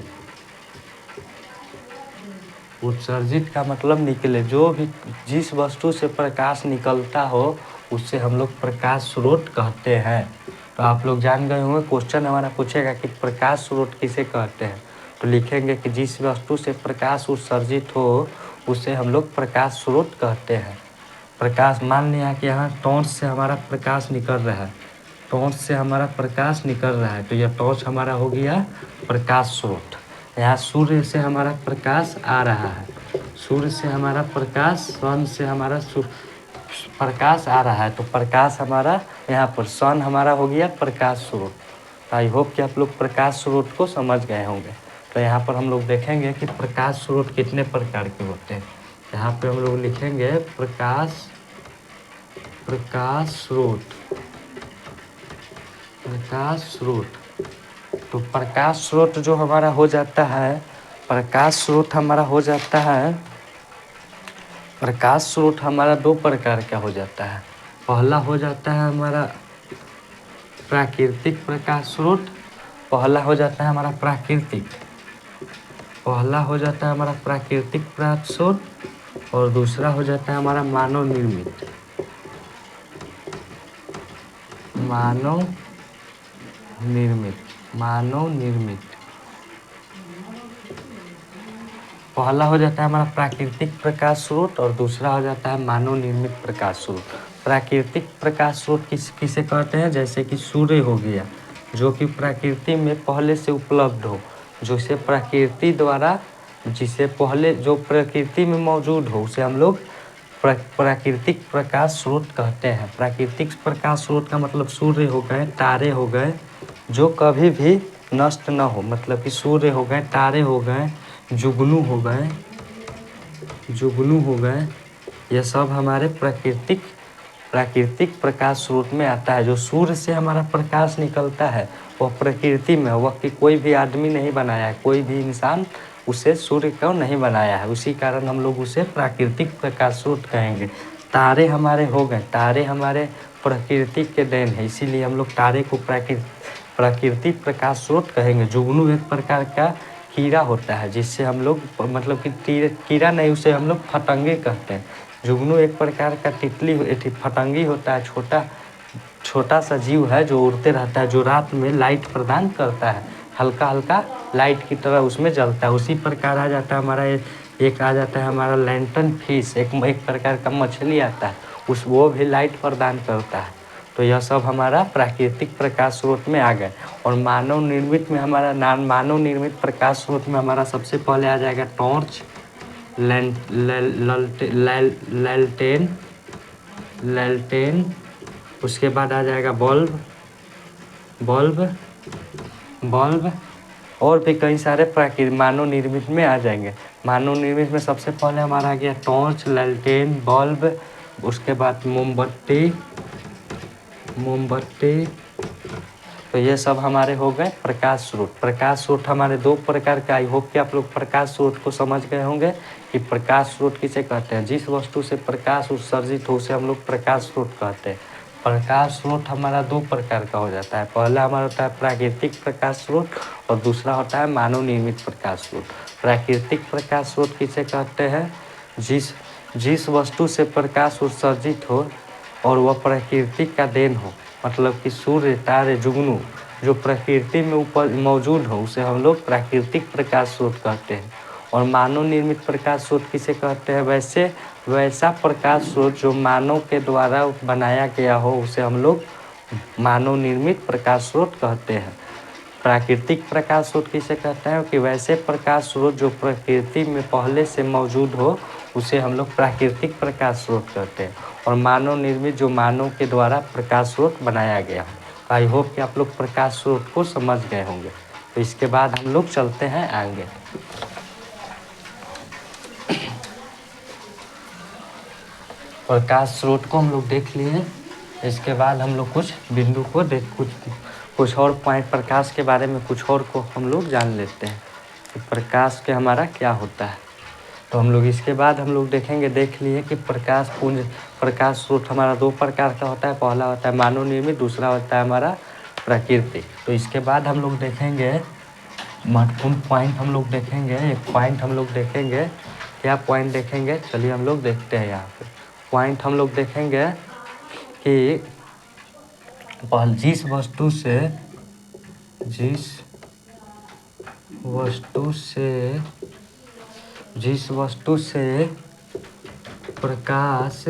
उत्सर्जित का मतलब निकले, जिस वस्तु से प्रकाश निकलता हो उससे हम लोग प्रकाश स्रोत कहते हैं। तो आप लोग जान गए होंगे, क्वेश्चन हमारा पूछेगा कि प्रकाश स्रोत किसे कहते हैं, तो लिखेंगे कि जिस वस्तु से प्रकाश उत्सर्जित हो उसे हम लोग प्रकाश स्रोत कहते हैं। प्रकाश, मान लिया कि यहाँ टॉर्च से हमारा प्रकाश निकल रहा है, तो यह टॉर्च हमारा हो गया प्रकाश स्रोत। यहाँ सूर्य से हमारा प्रकाश आ रहा है, सूर्य से हमारा प्रकाश, सन से हमारा प्रकाश आ रहा है, तो प्रकाश हमारा यहाँ पर सन हमारा हो गया प्रकाश स्रोत। तो आई होप कि आप लोग प्रकाश स्रोत को समझ गए होंगे। तो यहाँ पर हम लोग देखेंगे कि प्रकाश स्रोत कितने प्रकार के होते हैं। यहाँ पे हम लोग लिखेंगे प्रकाश स्रोत। तो प्रकाश स्रोत जो हमारा हो जाता है, प्रकाश स्रोत हमारा दो प्रकार का हो जाता है। पहला हो जाता है हमारा प्राकृतिक प्रकाश स्रोत, प्रकाश स्रोत, और दूसरा हो जाता है हमारा मानव निर्मित। पहला हो जाता है हमारा प्राकृतिक प्रकाश स्रोत और दूसरा हो जाता है मानव निर्मित प्रकाश स्रोत। प्राकृतिक प्रकाश स्रोत किसे कहते हैं, जैसे कि सूर्य हो गया, जो कि प्रकृति में पहले से उपलब्ध हो, जिसे प्रकृति में मौजूद हो, उसे हम लोग प्राकृतिक प्रकाश स्रोत कहते हैं। प्राकृतिक प्रकाश स्रोत का मतलब सूर्य हो गए, तारे हो गए, जो कभी भी नष्ट न हो, मतलब कि सूर्य हो गए, तारे हो गए, जुगनू हो गए, ये सब हमारे प्राकृतिक प्रकाश स्रोत में आता है। जो सूर्य से हमारा प्रकाश निकलता है वह प्रकृति में, वह कि कोई भी आदमी नहीं बनाया है, कोई भी इंसान उसे सूर्य को नहीं बनाया है, उसी कारण हम लोग उसे प्राकृतिक प्रकाश स्रोत कहेंगे। तारे हमारे हो गए, तारे हमारे प्रकृति के देन है, इसीलिए हम लोग तारे को प्राकृतिक प्रकाश स्रोत कहेंगे। जुगनू एक प्रकार का कीड़ा होता है, जिससे हम लोग, मतलब कि कीड़ा नहीं, उसे हम लोग फतंगे कहते हैं। जुगनू एक प्रकार का फतंगी होता है, छोटा सा जीव है जो उड़ते रहता है, जो रात में लाइट प्रदान करता है, हल्का हल्का लाइट की तरह उसमें जलता है। उसी प्रकार आ जाता है हमारा एक आ जाता है हमारा लैंटर्न फिश, एक प्रकार का मछली आता है, वो भी लाइट प्रदान करता है। तो यह सब हमारा प्राकृतिक प्रकाश स्रोत में आ गए। और मानव निर्मित प्रकाश स्रोत में हमारा सबसे पहले आ जाएगा टॉर्च, लैलटेन, उसके बाद आ जाएगा बल्ब, और भी कई सारे मानव निर्मित में आ जाएंगे। मानव निर्मित में सबसे पहले हमारा आ गया टॉर्च, लैलटेन, बल्ब, उसके बाद मोमबत्ती, तो ये सब हमारे हो गए प्रकाश स्रोत। प्रकाश स्रोत हमारे दो प्रकार का, आई होप कि आप लोग प्रकाश स्रोत को समझ गए होंगे कि प्रकाश स्रोत किसे कहते हैं। जिस वस्तु से प्रकाश उत्सर्जित हो उसे हम लोग प्रकाश स्रोत कहते हैं। प्रकाश स्रोत हमारा दो प्रकार का हो जाता है, पहला हमारा होता है प्राकृतिक प्रकाश स्रोत और दूसरा होता है मानव निर्मित प्रकाश स्रोत। प्राकृतिक प्रकाश स्रोत किसे कहते हैं, जिस वस्तु से प्रकाश उत्सर्जित हो और वह प्रकृति का देन हो, मतलब कि सूर्य, तारे, जुगनू जो प्रकृति में ऊपर मौजूद हो, उसे हम लोग प्राकृतिक प्रकाश स्रोत कहते हैं। और मानव निर्मित प्रकाश स्रोत किसे कहते हैं, वैसा प्रकाश स्रोत जो मानव के द्वारा बनाया गया हो, उसे हम लोग मानव निर्मित प्रकाश स्रोत कहते हैं। प्राकृतिक प्रकाश स्रोत किसे कहते हैं कि वैसे प्रकाश स्रोत जो प्रकृति में पहले से मौजूद हो, उसे हम लोग प्राकृतिक प्रकाश स्रोत कहते हैं। और मानव निर्मित जो मानव के द्वारा प्रकाश स्रोत बनाया गया हो। तो आई होप कि आप लोग प्रकाश स्रोत को समझ गए होंगे। तो इसके बाद हम लोग चलते हैं आगे। प्रकाश स्रोत को हम लोग देख लिए। इसके बाद हम लोग कुछ बिंदु को कुछ और पॉइंट प्रकाश के बारे में कुछ और को हम लोग जान लेते हैं कि प्रकाश के हमारा क्या होता है। तो हम लोग इसके बाद हम लोग देख लिए कि प्रकाश स्रोत हमारा 2 प्रकार का होता है। पहला होता है मानव निर्मित, दूसरा होता है हमारा प्राकृतिक। तो इसके बाद हम लोग देखेंगे महत्वपूर्ण पॉइंट हम लोग देखेंगे। एक पॉइंट हम लोग देखेंगे। क्या पॉइंट देखेंगे? चलिए हम लोग देखते हैं। यहाँ पे पॉइंट हम लोग देखेंगे कि जिस वस्तु से प्रकाश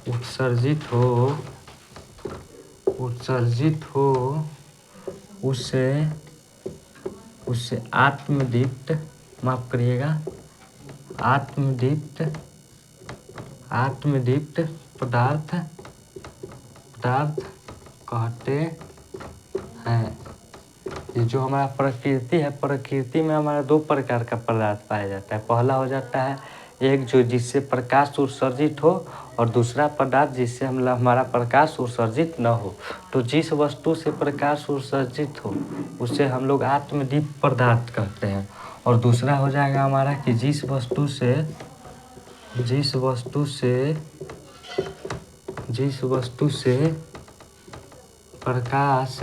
उत्सर्जित हो उसे आत्मदीप्त, माफ करिएगा, आत्मदीप्त पदार्थ कहते हैं। ये जो हमारा प्रकृति है, प्रकृति में हमारा 2 प्रकार का पदार्थ पाया जाता है। पहला हो जाता है एक जो जिससे प्रकाश उत्सर्जित हो, और दूसरा पदार्थ जिससे हमारा प्रकाश उत्सर्जित न हो। तो जिस वस्तु से प्रकाश उत्सर्जित हो उसे हम लोग आत्मदीप्त पदार्थ कहते हैं। और दूसरा हो जाएगा हमारा कि जिस वस्तु से प्रकाश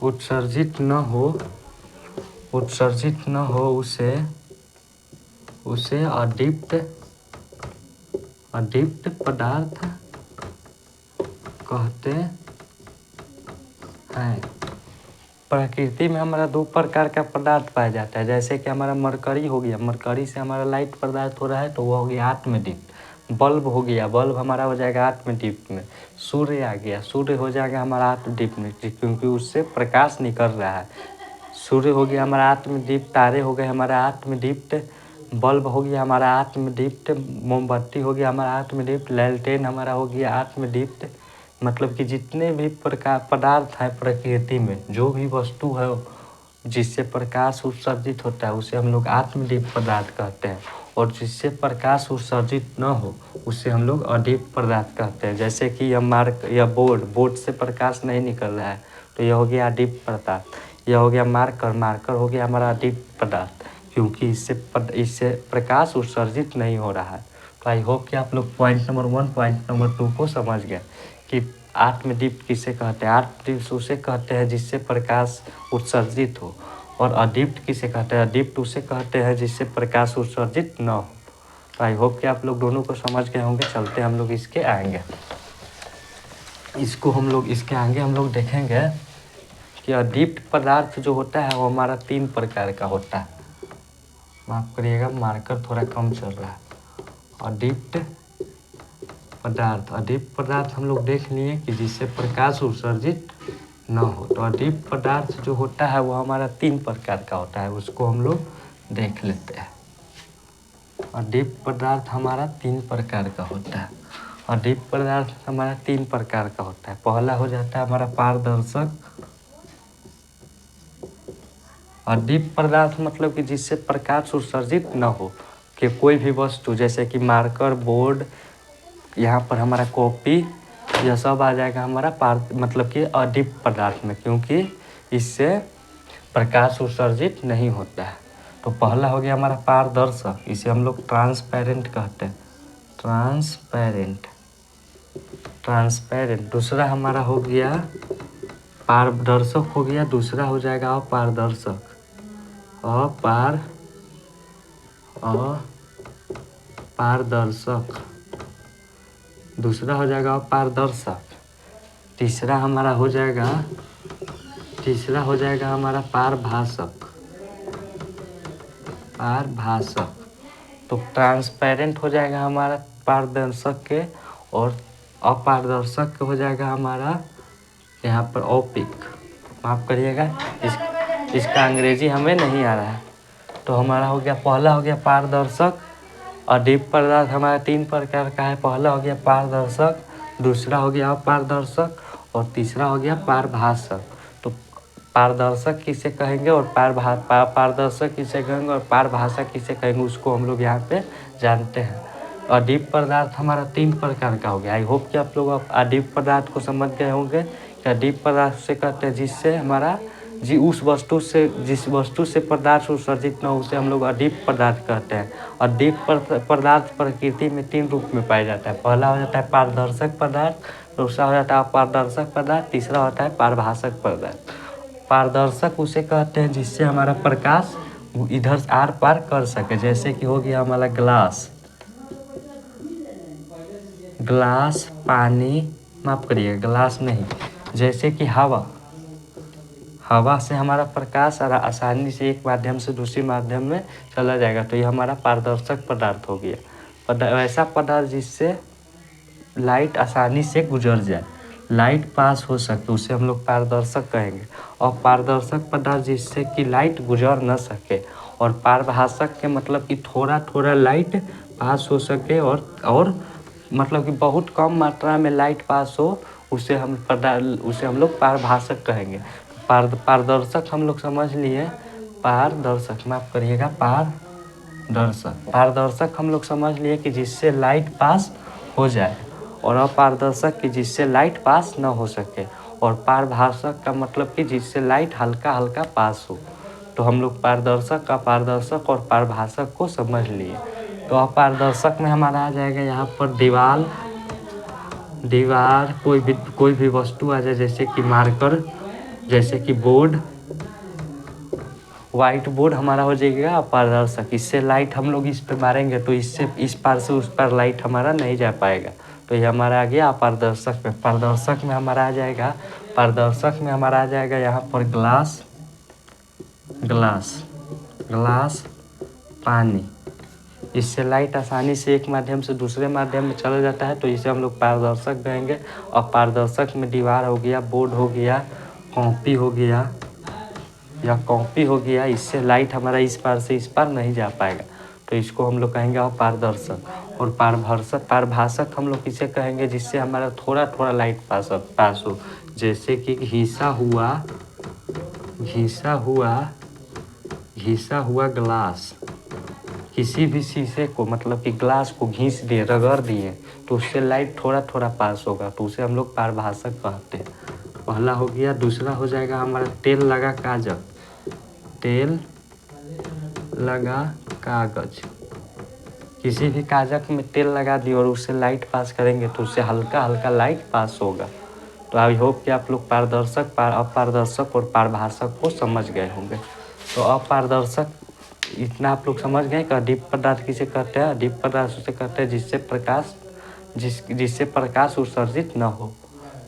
उत्सर्जित न हो उसे अदीप्त पदार्थ कहते हैं। प्रकृति में हमारा 2 प्रकार का पदार्थ पाया जाता है। जैसे कि हमारा मरकरी हो गया, मरकरी से हमारा लाइट पदार्थ हो रहा है तो वो हो गया आत्मदीप्त। बल्ब हो गया, बल्ब हमारा हो जाएगा आत्मदीप्त में। सूर्य आ गया, सूर्य हो जाएगा हमारा आत्मदीप्त में, क्योंकि उससे प्रकाश निकल रहा है। सूर्य हो गया हमारा आत्मदीप्त, तारे हो गए हमारा आत्मदीप्त, बल्ब हो गया हमारा आत्मदीप्त, मोमबत्ती हो गया हमारा आत्मदीप्त, लैलटेन हमारा हो गया आत्मदीप्त। मतलब कि जितने भी प्रकार पदार्थ हैं प्रकृति में, जो भी वस्तु है जिससे प्रकाश उत्सर्जित होता है उसे हम लोग आत्मदीप्त पदार्थ कहते हैं। और जिससे प्रकाश उत्सर्जित न हो उसे हम लोग अदीप्त पदार्थ कहते हैं। जैसे कि यह बोर्ड से प्रकाश नहीं निकल रहा है तो यह हो गया अदीप्त पदार्थ। यह हो गया मार्कर हो गया हमारा अदीप्त पदार्थ, क्योंकि इससे प्रकाश उत्सर्जित नहीं हो रहा है। तो आई होप कि आप लोग पॉइंट नंबर 1 पॉइंट नंबर 2 को समझ गए कि आत्मदीप्त किसे कहते हैं। आत्मदीप्त उसे कहते हैं जिससे प्रकाश उत्सर्जित हो, और अदीप्त किसे कहते हैं? अदीप्त उसे कहते हैं जिससे प्रकाश उत्सर्जित न हो। तो आई होप कि आप लोग दोनों को समझ गए होंगे। चलते हम लोग इसके आगे इसके आगे हम लोग देखेंगे कि अदीप्त पदार्थ जो होता है वो हमारा 3 प्रकार का होता है। माफ करिएगा, मार्कर थोड़ा कम चल रहा है। अदीप्त पदार्थ हम लोग देख लिए कि जिससे प्रकाश उत्सर्जित न हो। तो अदीप्त पदार्थ जो होता है वो हमारा 3 प्रकार का होता है, उसको हम लोग देख लेते हैं। अदीप्त पदार्थ हमारा 3 प्रकार का होता है। अदीप्त पदार्थ हमारा 3 प्रकार का होता है। पहला हो जाता है हमारा पारदर्शक। अदीप्त पदार्थ मतलब कि जिससे प्रकाश उत्सर्जित न हो, कि कोई भी वस्तु जैसे कि मार्कर, बोर्ड, यहाँ पर हमारा कॉपी, यह सब आ जाएगा हमारा मतलब कि अदीप्त पदार्थ में, क्योंकि इससे प्रकाश उत्सर्जित नहीं होता है। तो पहला हो गया हमारा पारदर्शक, इसे हम लोग ट्रांसपेरेंट कहते हैं। ट्रांसपेरेंट। दूसरा हमारा हो गया पारदर्शक हो गया, दूसरा हो जाएगा अपारदर्शक। अपारदर्शक दूसरा हो जाएगा अपारदर्शक। तीसरा हो जाएगा हमारा पारभाषक। तो ट्रांसपेरेंट हो जाएगा हमारा पारदर्शक के, और अपारदर्शक हो जाएगा हमारा यहाँ पर ओपिक। माफ़ करिएगा, इसका अंग्रेजी हमें नहीं आ रहा है। तो हमारा हो गया, पहला हो गया पारदर्शक। अदीप पदार्थ हमारा 3 प्रकार का है। पहला हो गया पारदर्शक, दूसरा हो गया अपारदर्शक और तीसरा हो गया पारभाषक। तो पारदर्शक किसे कहेंगे और पारदर्शक किसे कहेंगे और पारभाषक किसे कहेंगे, उसको हम लोग यहाँ पे जानते हैं। अदीप पदार्थ हमारा 3 प्रकार का हो गया। आई होप कि आप लोग अदीप पदार्थ को समझ गए होंगे कि अदीप पदार्थ से कहते हैं जिससे हमारा जिस वस्तु से पदार्थ उत्सर्जित न हो, उसे हम लोग अदीप पदार्थ कहते हैं। अदीप पदार्थ प्रकृति में 3 रूप में पाया जाता है। पहला हो जाता है पारदर्शक पदार्थ, दूसरा हो जाता है अपारदर्शक पदार्थ, तीसरा होता है पारभाषक पदार्थ। पारदर्शक उसे कहते हैं जिससे हमारा प्रकाश इधर से आर पार कर सके, जैसे कि हो गया हमारा ग्लास, पानी, माफ करिए ग्लास नहीं, जैसे कि हवा से हमारा प्रकाश आसानी से एक माध्यम से दूसरे माध्यम में चला जाएगा, तो ये हमारा पारदर्शक पदार्थ हो गया। ऐसा पदार्थ जिससे लाइट आसानी से गुजर जाए, लाइट पास हो सकते, उसे हम लोग पारदर्शक कहेंगे। और पारदर्शक पदार्थ जिससे कि लाइट गुजर न सके। और पारभाषक के मतलब कि थोड़ा थोड़ा लाइट पास हो सके और मतलब कि बहुत कम मात्रा में लाइट पास हो, उसे हम लोग पारभाषक कहेंगे। पारदर्शक हम लोग समझ लिए, पारदर्शक माफ करिएगा पारदर्शक हम लोग समझ लिए कि जिससे लाइट पास हो जाए, और अपारदर्शक कि जिससे लाइट पास न हो सके, और पारभाषक का मतलब कि जिससे लाइट हल्का हल्का पास हो। तो हम लोग पारदर्शक, अपारदर्शक और पारभाषक को समझ लिए। तो अपारदर्शक में हमारा आ जाएगा यहाँ पर दीवार, कोई भी वस्तु आ जाए, जैसे कि मार्कर, जैसे कि बोर्ड, वाइट बोर्ड हमारा हो जाएगा अपारदर्शक। इससे लाइट हम लोग इस पे मारेंगे तो इससे इस पार से उस पार लाइट हमारा नहीं जा पाएगा, तो ये हमारा आ गया अपारदर्शक में। पारदर्शक में हमारा आ जाएगा यहाँ पर ग्लास, पानी। इससे लाइट आसानी से एक माध्यम से दूसरे माध्यम में चला जाता है, तो इसे हम लोग पारदर्शक कहेंगे। और पारदर्शक में दीवार हो गया, बोर्ड हो गया, कॉपी हो गया, इससे लाइट हमारा इस पार से इस पार नहीं जा पाएगा, तो इसको हम लोग कहेंगे अपारदर्शक। और पारभाषक हम लोग किसे कहेंगे, जिससे हमारा थोड़ा थोड़ा लाइट पास हो, जैसे कि घिसा हुआ ग्लास। किसी भी शीशे को मतलब कि ग्लास को घिस दिए, रगड़ दिए, तो उससे लाइट थोड़ा थोड़ा पास होगा, तो उसे हम लोग पारभाषक कहते हैं। पहला हो गया। दूसरा हो जाएगा हमारा तेल लगा कागज। किसी भी कागज में तेल लगा दिए और उससे लाइट पास करेंगे तो उससे हल्का हल्का लाइट पास होगा। तो आई होप कि आप लोग पारदर्शक, अपारदर्शक और पारभाषक को समझ गए होंगे। तो अपारदर्शक इतना आप लोग समझ गए कि अदीप पदार्थ किसे कहते हैं। अदीप पदार्थ उसे कहते हैं जिससे प्रकाश उत्सर्जित न हो।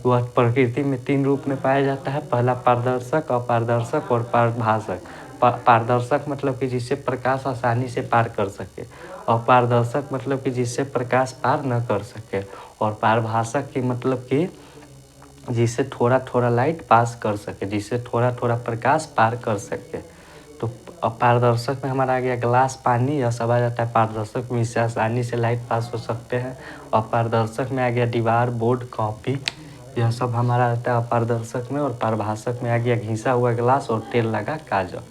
वह प्रकृति में 3 रूप में पाया जाता है। पहला पारदर्शक, अपारदर्शक और पारभाषक। पारदर्शक मतलब कि जिससे प्रकाश आसानी से पार कर सके, अपारदर्शक मतलब कि जिससे प्रकाश पार न कर सके, और पारभाषक की मतलब कि जिससे थोड़ा थोड़ा लाइट पास कर सके, जिससे थोड़ा थोड़ा प्रकाश पार कर सके। तो पारदर्शक में हमारा आ गया ग्लास, पानी, यह सब आ जाता है पारदर्शक में, इससे आसानी से लाइट पास हो सकते हैं। अपारदर्शक में आ गया दीवार, बोर्ड, कॉपी, यह सब हमारा आता है अपारदर्शक में। और पारभाषक में आ गया घिसा हुआ ग्लास और तेल लगा कागज। तो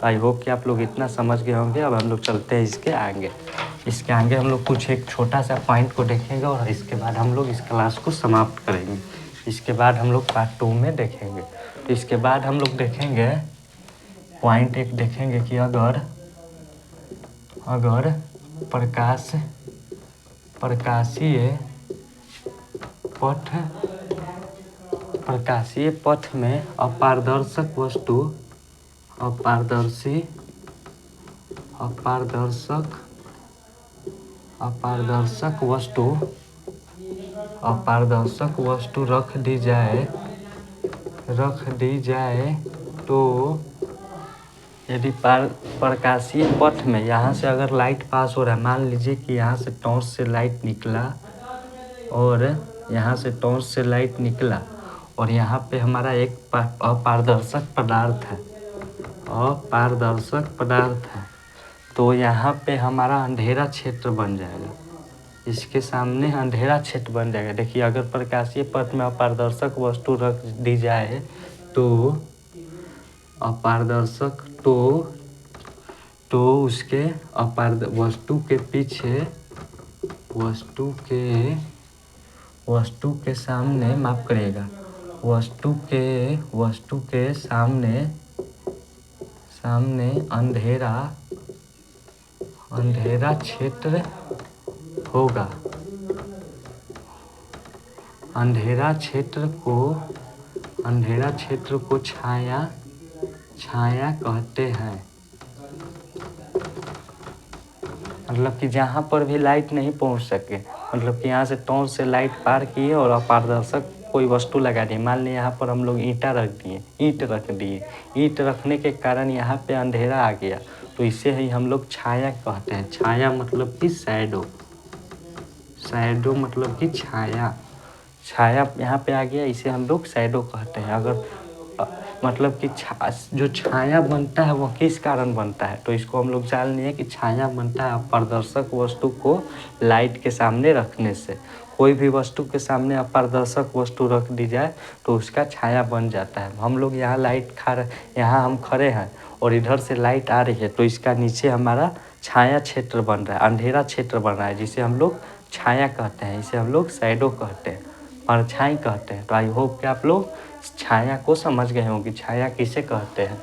आई होप कि आप लोग इतना समझ गए होंगे। अब हम लोग चलते हैं इसके आगे हम लोग कुछ एक छोटा सा पॉइंट को देखेंगे और इसके बाद हम लोग इस क्लास को समाप्त करेंगे। इसके बाद हम लोग पार्ट 2 में देखेंगे। तो इसके बाद हम लोग देखेंगे पॉइंट 1 देखेंगे कि अगर प्रकाशीय पथ में अपारदर्शक वस्तु रख दी जाए तो यदि प्रकाशीय पथ में यहाँ से अगर लाइट पास हो रहा है, मान लीजिए कि यहाँ से टॉर्च से लाइट निकला और यहाँ से टॉर्च से लाइट निकला और यहाँ पे हमारा एक अपारदर्शक पदार्थ है, अपारदर्शक पदार्थ है। तो यहाँ पे हमारा अंधेरा क्षेत्र बन जाएगा, इसके सामने अंधेरा क्षेत्र बन जाएगा। देखिए अगर प्रकाशीय पथ में अपारदर्शक वस्तु रख दी जाए तो अपारदर्शक तो उसके वस्तु के पीछे वस्तु के सामने माफ करिएगा, वस्तु के सामने अंधेरा क्षेत्र होगा। अंधेरा क्षेत्र को छाया कहते हैं। मतलब कि जहाँ पर भी लाइट नहीं पहुँच सके, मतलब कि यहाँ से टॉर्च से लाइट पार किए और अपारदर्शक कोई वस्तु लगा दी। मान लीजिए यहाँ पर हम लोग ईंट रख दिए, ईंट रखने के कारण यहाँ पे अंधेरा आ गया, तो इसे ही हम लोग छाया कहते हैं। छाया मतलब कि शैडो मतलब कि छाया यहाँ पे आ गया, इसे हम लोग शैडो कहते हैं। अगर मतलब कि जो छाया बनता है वो किस कारण बनता है, तो इसको हम लोग जान लिए कि छाया बनता है अपारदर्शक वस्तु को लाइट के सामने रखने से। कोई भी वस्तु के सामने अपारदर्शक वस्तु रख दी जाए तो उसका छाया बन जाता है। हम लोग यहाँ यहाँ हम खड़े हैं और इधर से लाइट आ रही है, तो इसका नीचे हमारा छाया क्षेत्र बन रहा है, अंधेरा क्षेत्र बन रहा है, जिसे हम लोग छाया कहते हैं। इसे हम लोग शैडो कहते हैं, परछाई कहते हैं। तो आई होप कि आप लोग छाया को समझ गए होंगे। छाया किसे कहते हैं?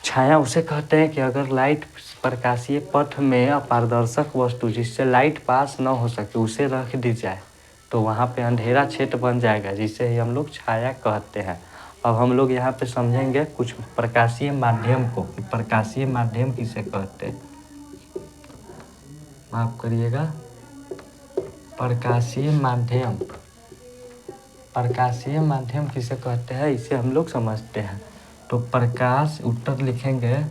छाया उसे कहते हैं कि अगर लाइट प्रकाशीय पथ में अपारदर्शक वस्तु जिससे लाइट पास न हो सके उसे रख दी जाए तो वहाँ पे अंधेरा क्षेत्र बन जाएगा, जिसे ही हम लोग छाया कहते हैं। अब हम लोग यहाँ पे समझेंगे कुछ प्रकाशीय माध्यम को, कि प्रकाशीय माध्यम किसे कहते हैं। माफ करिएगा, प्रकाशीय माध्यम किसे कहते हैं, इसे हम लोग समझते हैं। तो प्रकाश, उत्तर लिखेंगे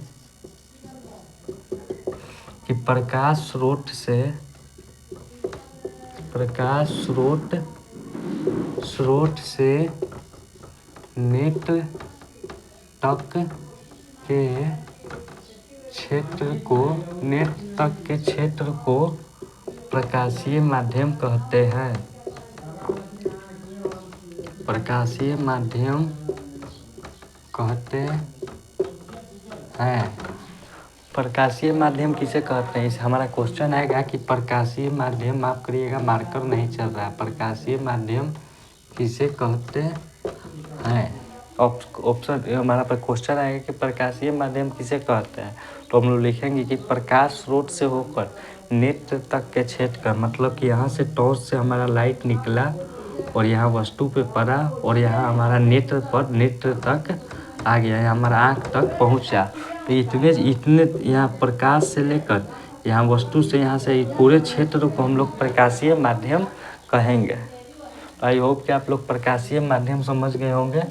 कि प्रकाश स्रोत से नेट तक के क्षेत्र को प्रकाशीय माध्यम कहते हैं। प्रकाशीय माध्यम कहते हैं। प्रकाशीय माध्यम किसे कहते हैं, इस हमारा क्वेश्चन आएगा कि प्रकाशीय माध्यम, माफ करिएगा मार्कर नहीं चल रहा है, प्रकाशीय माध्यम किसे कहते हैं। ऑप्शन हमारा पर क्वेश्चन आएगा कि प्रकाशीय माध्यम किसे कहते हैं, तो हम लोग लिखेंगे कि प्रकाश स्रोत से होकर नेत्र तक के क्षेत्र का, मतलब कि यहाँ से टॉर्च से हमारा लाइट निकला और यहाँ वस्तु पे पड़ा और यहाँ हमारा नेत्र तक आ गया, यहाँ हमारा आँख तक पहुँचा। तो इतने यहाँ प्रकाश से लेकर यहाँ वस्तु से, यहाँ से पूरे क्षेत्र को हम लोग प्रकाशीय माध्यम कहेंगे। तो आई होप कि आप लोग प्रकाशीय माध्यम समझ गए होंगे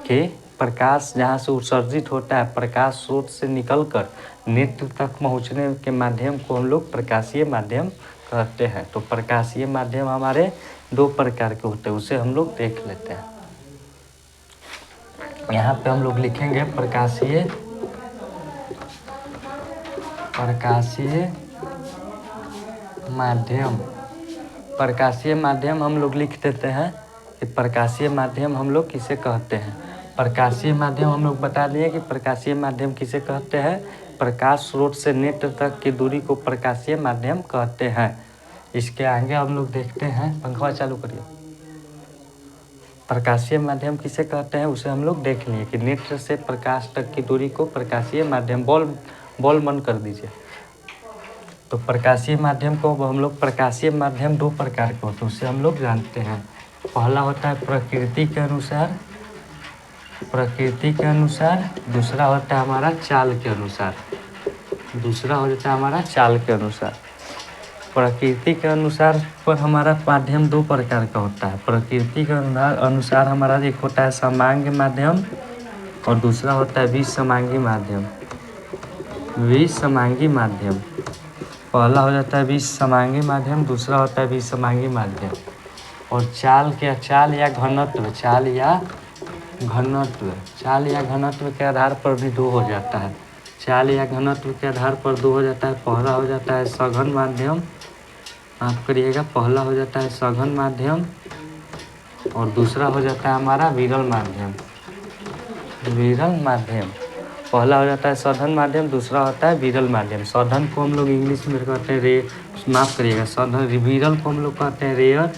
कि प्रकाश जहाँ से उत्सर्जित होता है, प्रकाश स्रोत से निकलकर नेत्र तक पहुँचने के माध्यम को हम लोग प्रकाशीय माध्यम कहते हैं। तो प्रकाशीय माध्यम हमारे दो प्रकार के होते हैं, उसे हम लोग देख लेते हैं। यहाँ पे हम लोग लिखेंगे प्रकाशीय माध्यम। प्रकाशीय माध्यम हम लोग लिख देते हैं कि प्रकाशीय माध्यम हम लोग किसे कहते हैं। प्रकाशीय माध्यम हम लोग बता दिए कि प्रकाशीय माध्यम किसे कहते हैं, प्रकाश स्रोत से नेत्र तक की दूरी को प्रकाशीय माध्यम कहते हैं। इसके आगे हम लोग देखते हैं, पंखा चालू करिए। प्रकाशीय माध्यम किसे कहते हैं उसे हम लोग देख लिए कि नेत्र से प्रकाश तक की दूरी को प्रकाशीय माध्यम, बॉल बंद कर दीजिए। तो प्रकाशीय माध्यम को हम लोग, प्रकाशीय माध्यम दो प्रकार के होते हैं, उसे हम लोग जानते हैं। पहला होता है प्रकृति के अनुसार, दूसरा होता है हमारा चाल के अनुसार। प्रकृति के अनुसार पर हमारा माध्यम दो प्रकार का होता है। प्रकृति के अनुसार हमारा एक होता है समांगी माध्यम और दूसरा होता है विसमांगी माध्यम। पहला हो जाता है विसमांगी माध्यम, दूसरा होता है विसमांगी माध्यम। और चाल या घनत्व के आधार पर भी 2 हो जाता है। चाल या घनत्व के आधार पर 2 हो जाता है। पहला हो जाता है सघन माध्यम, माफ करिएगा, पहला हो जाता है सघन माध्यम और दूसरा हो जाता है हमारा विरल माध्यम। पहला हो जाता है सघन माध्यम, दूसरा होता है विरल माध्यम। सघन को हम लोग इंग्लिश में कहते हैं माफ करिएगा, सघन। विरल को हम लोग कहते हैं रेयर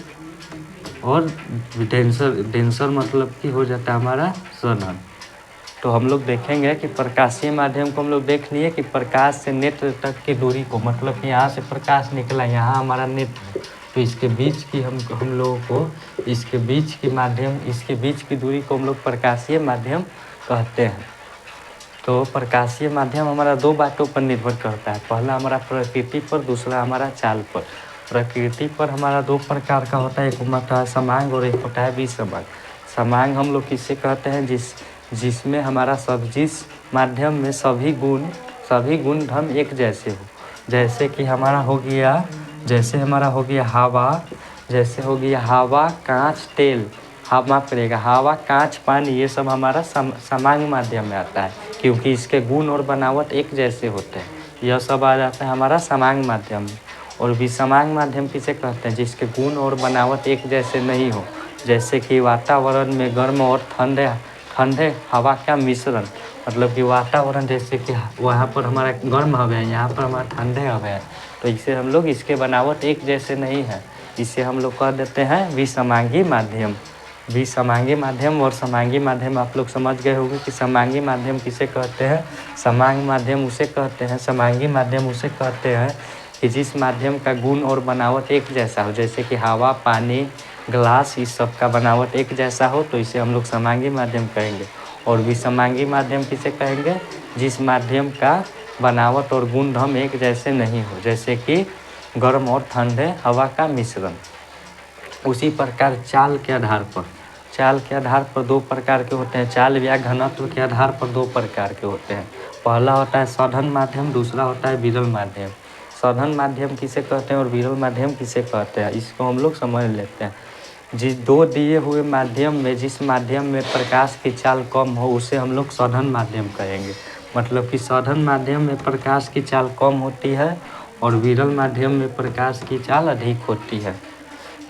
और डेंसर मतलब कि हो जाता है हमारा सघन। तो हम लोग देखेंगे कि प्रकाशीय माध्यम को हम लोग देख लिए कि प्रकाश से नेत्र तक की दूरी को, मतलब कि यहाँ से प्रकाश निकला, यहाँ हमारा नेत्र, तो इसके बीच की हम लोगों को इसके बीच की दूरी को हम लोग प्रकाशीय माध्यम कहते हैं। तो प्रकाशीय माध्यम हमारा 2 बातों पर निर्भर करता है। पहला हमारा प्रकृति पर, दूसरा हमारा चाल पर। प्रकृति पर हमारा 2 प्रकार का होता है, एक होता है समांग और एक होता है विसमांग। समांग हम लोग किसे कहते हैं, जिसमें हमारा जिस माध्यम में सभी गुण धर्म एक जैसे हो। जैसे कि हमारा हो गया हवा, कांच, तेल, माफ करिएगा, हवा, कांच, पानी, ये सब हमारा समांग माध्यम में आता है, क्योंकि इसके गुण और बनावट एक जैसे होते हैं। यह सब आ जाता है हमारा समांग माध्यम में। और विषमांग माध्यम किसे कहते हैं, जिसके गुण और बनावट एक जैसे नहीं हो। जैसे कि वातावरण में गर्म और ठंडे हवा का मिश्रण, मतलब कि वातावरण जैसे कि वहाँ पर हमारा गर्म हवा है, यहाँ पर हमारा ठंडे हवा है, तो इसे हम लोग, इसके बनावट एक जैसे नहीं है, इसे हम लोग कह देते हैं विषमांगी माध्यम। विषमांगी माध्यम और समांगी माध्यम आप लोग समझ गए होंगे कि समांगी माध्यम किसे कहते हैं, समांग माध्यम उसे कहते हैं, समांगी माध्यम उसे कहते हैं कि जिस माध्यम का गुण और बनावट एक जैसा हो। जैसे कि हवा, पानी, ग्लास, इस सब का बनावट एक जैसा हो, तो इसे हम लोग समांगी माध्यम कहेंगे। और विषमांगी माध्यम किसे कहेंगे, जिस माध्यम का बनावट और गुण धर्म एक जैसे नहीं हो, जैसे कि गर्म और ठंडे हवा का मिश्रण। उसी प्रकार चाल के आधार पर 2 प्रकार के होते हैं। चाल या घनत्व के आधार पर 2 प्रकार के होते हैं। पहला होता है सघन माध्यम, दूसरा होता है विरल माध्यम। सघन माध्यम किसे कहते हैं और विरल माध्यम किसे कहते हैं, इसको हम लोग समझ लेते हैं। जिस 2 दिए हुए माध्यम में जिस माध्यम में प्रकाश की चाल कम हो, उसे हम लोग सघन माध्यम कहेंगे। मतलब कि सघन माध्यम में प्रकाश की चाल कम होती है और विरल माध्यम में प्रकाश की चाल अधिक होती है।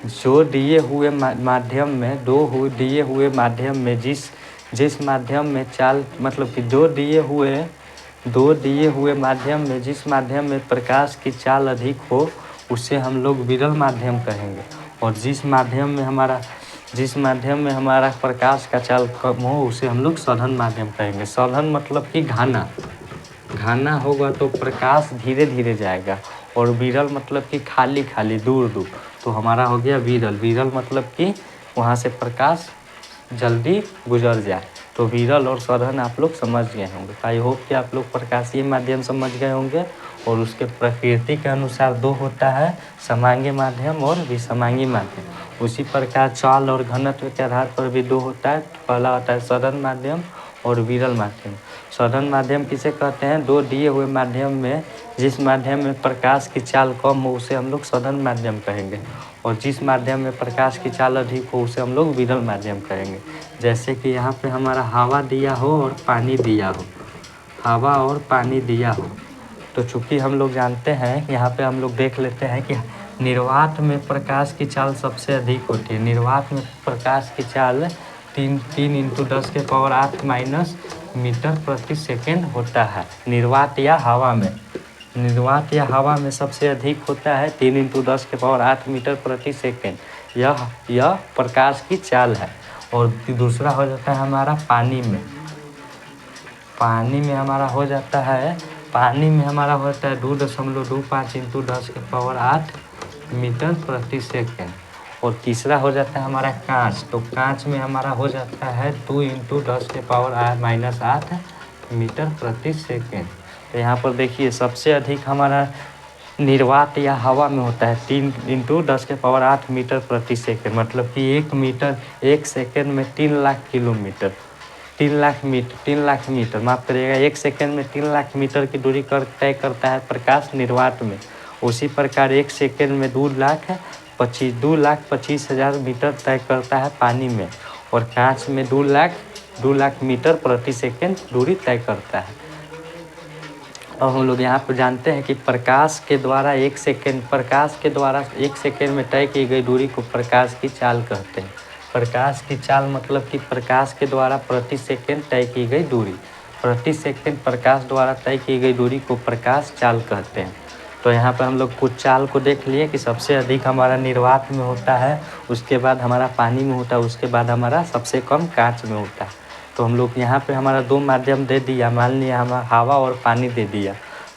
जो दिए हुए माध्यम में दिए हुए माध्यम में जिस माध्यम में चाल, मतलब कि दो दिए हुए माध्यम में जिस माध्यम में प्रकाश की चाल अधिक हो, उसे हम लोग विरल माध्यम कहेंगे। और जिस माध्यम में हमारा प्रकाश का चाल कम हो, उसे हम लोग सघन माध्यम कहेंगे। सघन मतलब कि घाना होगा तो प्रकाश धीरे धीरे जाएगा, और विरल मतलब कि खाली दूर, तो हमारा हो गया विरल मतलब कि वहाँ से प्रकाश जल्दी गुजर जाए। तो विरल और सघन आप लोग समझ गए होंगे। आई होप कि आप लोग प्रकाशीय माध्यम समझ गए होंगे। और उसके प्रकृति के अनुसार 2 होता है, समांगी माध्यम और विषमांगी माध्यम। उसी प्रकार चाल और घनत्व के आधार पर भी 2 होता है। पहला होता है सघन माध्यम और विरल माध्यम। सघन माध्यम किसे कहते हैं, 2 दिए हुए माध्यम में जिस माध्यम में प्रकाश की चाल कम हो, उसे हम लोग सघन माध्यम कहेंगे। और जिस माध्यम में प्रकाश की चाल अधिक हो, उसे हम लोग विरल माध्यम कहेंगे। जैसे कि यहाँ पे हमारा हवा दिया हो और पानी दिया हो, तो चूँकि हम लोग जानते हैं, यहाँ पे हम लोग देख लेते हैं कि निर्वात में प्रकाश की चाल सबसे अधिक होती है। निर्वात में प्रकाश की चाल 3 × 10⁻⁸ मीटर प्रति सेकेंड होता है। निर्वात या हवा में सबसे अधिक होता है 3 × 10⁸ मीटर प्रति सेकेंड। यह प्रकाश की चाल है। और दूसरा हो जाता है हमारा पानी में हमारा हो जाता है 2.25 × 10⁸ मीटर प्रति सेकेंड। और तीसरा हो जाता है हमारा कांच, तो कांच में हमारा हो जाता है 2 × 10⁻⁸ मीटर प्रति सेकेंड। तो यहाँ पर देखिए सबसे अधिक हमारा निर्वात या हवा में होता है 3 × 10⁸ मीटर प्रति सेकेंड। मतलब कि 1 सेकेंड में 3 लाख किलोमीटर, 3 लाख मीटर, माफ करिएगा, 1 सेकेंड में 3 लाख मीटर की दूरी तय करता है प्रकाश निर्वात में। उसी प्रकार 1 सेकेंड में 2 लाख 2,25,000 मीटर तय करता है पानी में, और कांच में 2 लाख मीटर प्रति सेकंड दूरी तय करता है। और हम लोग यहाँ पर जानते हैं कि प्रकाश के द्वारा 1 सेकंड में तय की गई दूरी को प्रकाश की चाल कहते हैं। प्रकाश की चाल मतलब कि प्रकाश के द्वारा प्रति सेकंड तय की गई दूरी, प्रति सेकंड प्रकाश द्वारा तय की गई दूरी को प्रकाश चाल कहते हैं। तो यहाँ पर हम लोग कुछ चाल को देख लिए कि सबसे अधिक हमारा निर्वात में होता है, उसके बाद हमारा पानी में होता है, उसके बाद हमारा सबसे कम कांच में होता है। तो हम लोग यहाँ पे हमारा 2 माध्यम दे दिया, मान लिया हमारा हवा और पानी दे दिया,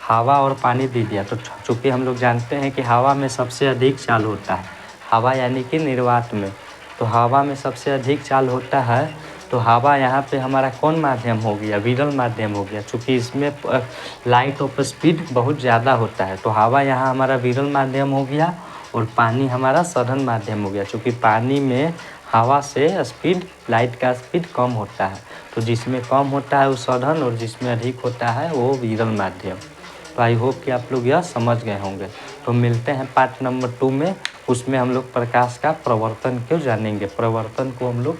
हवा और पानी दे दिया। तो चूँकि हम लोग जानते हैं कि हवा में सबसे अधिक चाल होता है, हवा यानी कि निर्वात में, तो हवा में सबसे अधिक चाल होता है। तो हवा यहाँ पे हमारा कौन माध्यम हो गया? विरल माध्यम हो गया, चूँकि इसमें लाइट ऑफ स्पीड बहुत ज़्यादा होता है। तो हवा यहाँ हमारा विरल माध्यम हो गया और पानी हमारा सघन माध्यम हो गया, चूँकि पानी में हवा से स्पीड, लाइट का स्पीड कम होता है। तो जिसमें कम होता है वो सघन, और जिसमें अधिक होता है वो विरल माध्यम। तो आई होप कि आप लोग यह समझ गए होंगे। तो मिलते हैं पार्ट नंबर 2 में, उसमें हम लोग प्रकाश का प्रवर्तन को जानेंगे, प्रवर्तन को हम लोग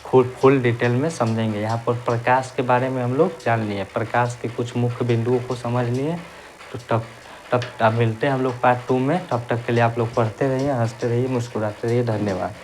फुल डिटेल में समझेंगे। यहाँ पर प्रकाश के बारे में हम लोग जान लिए, प्रकाश के कुछ मुख्य बिंदुओं को समझ लिए। तो तब मिलते हैं हम लोग पार्ट 2 में। तब तक के लिए आप लोग पढ़ते रहिए, हंसते रहिए, मुस्कुराते रहिए। धन्यवाद।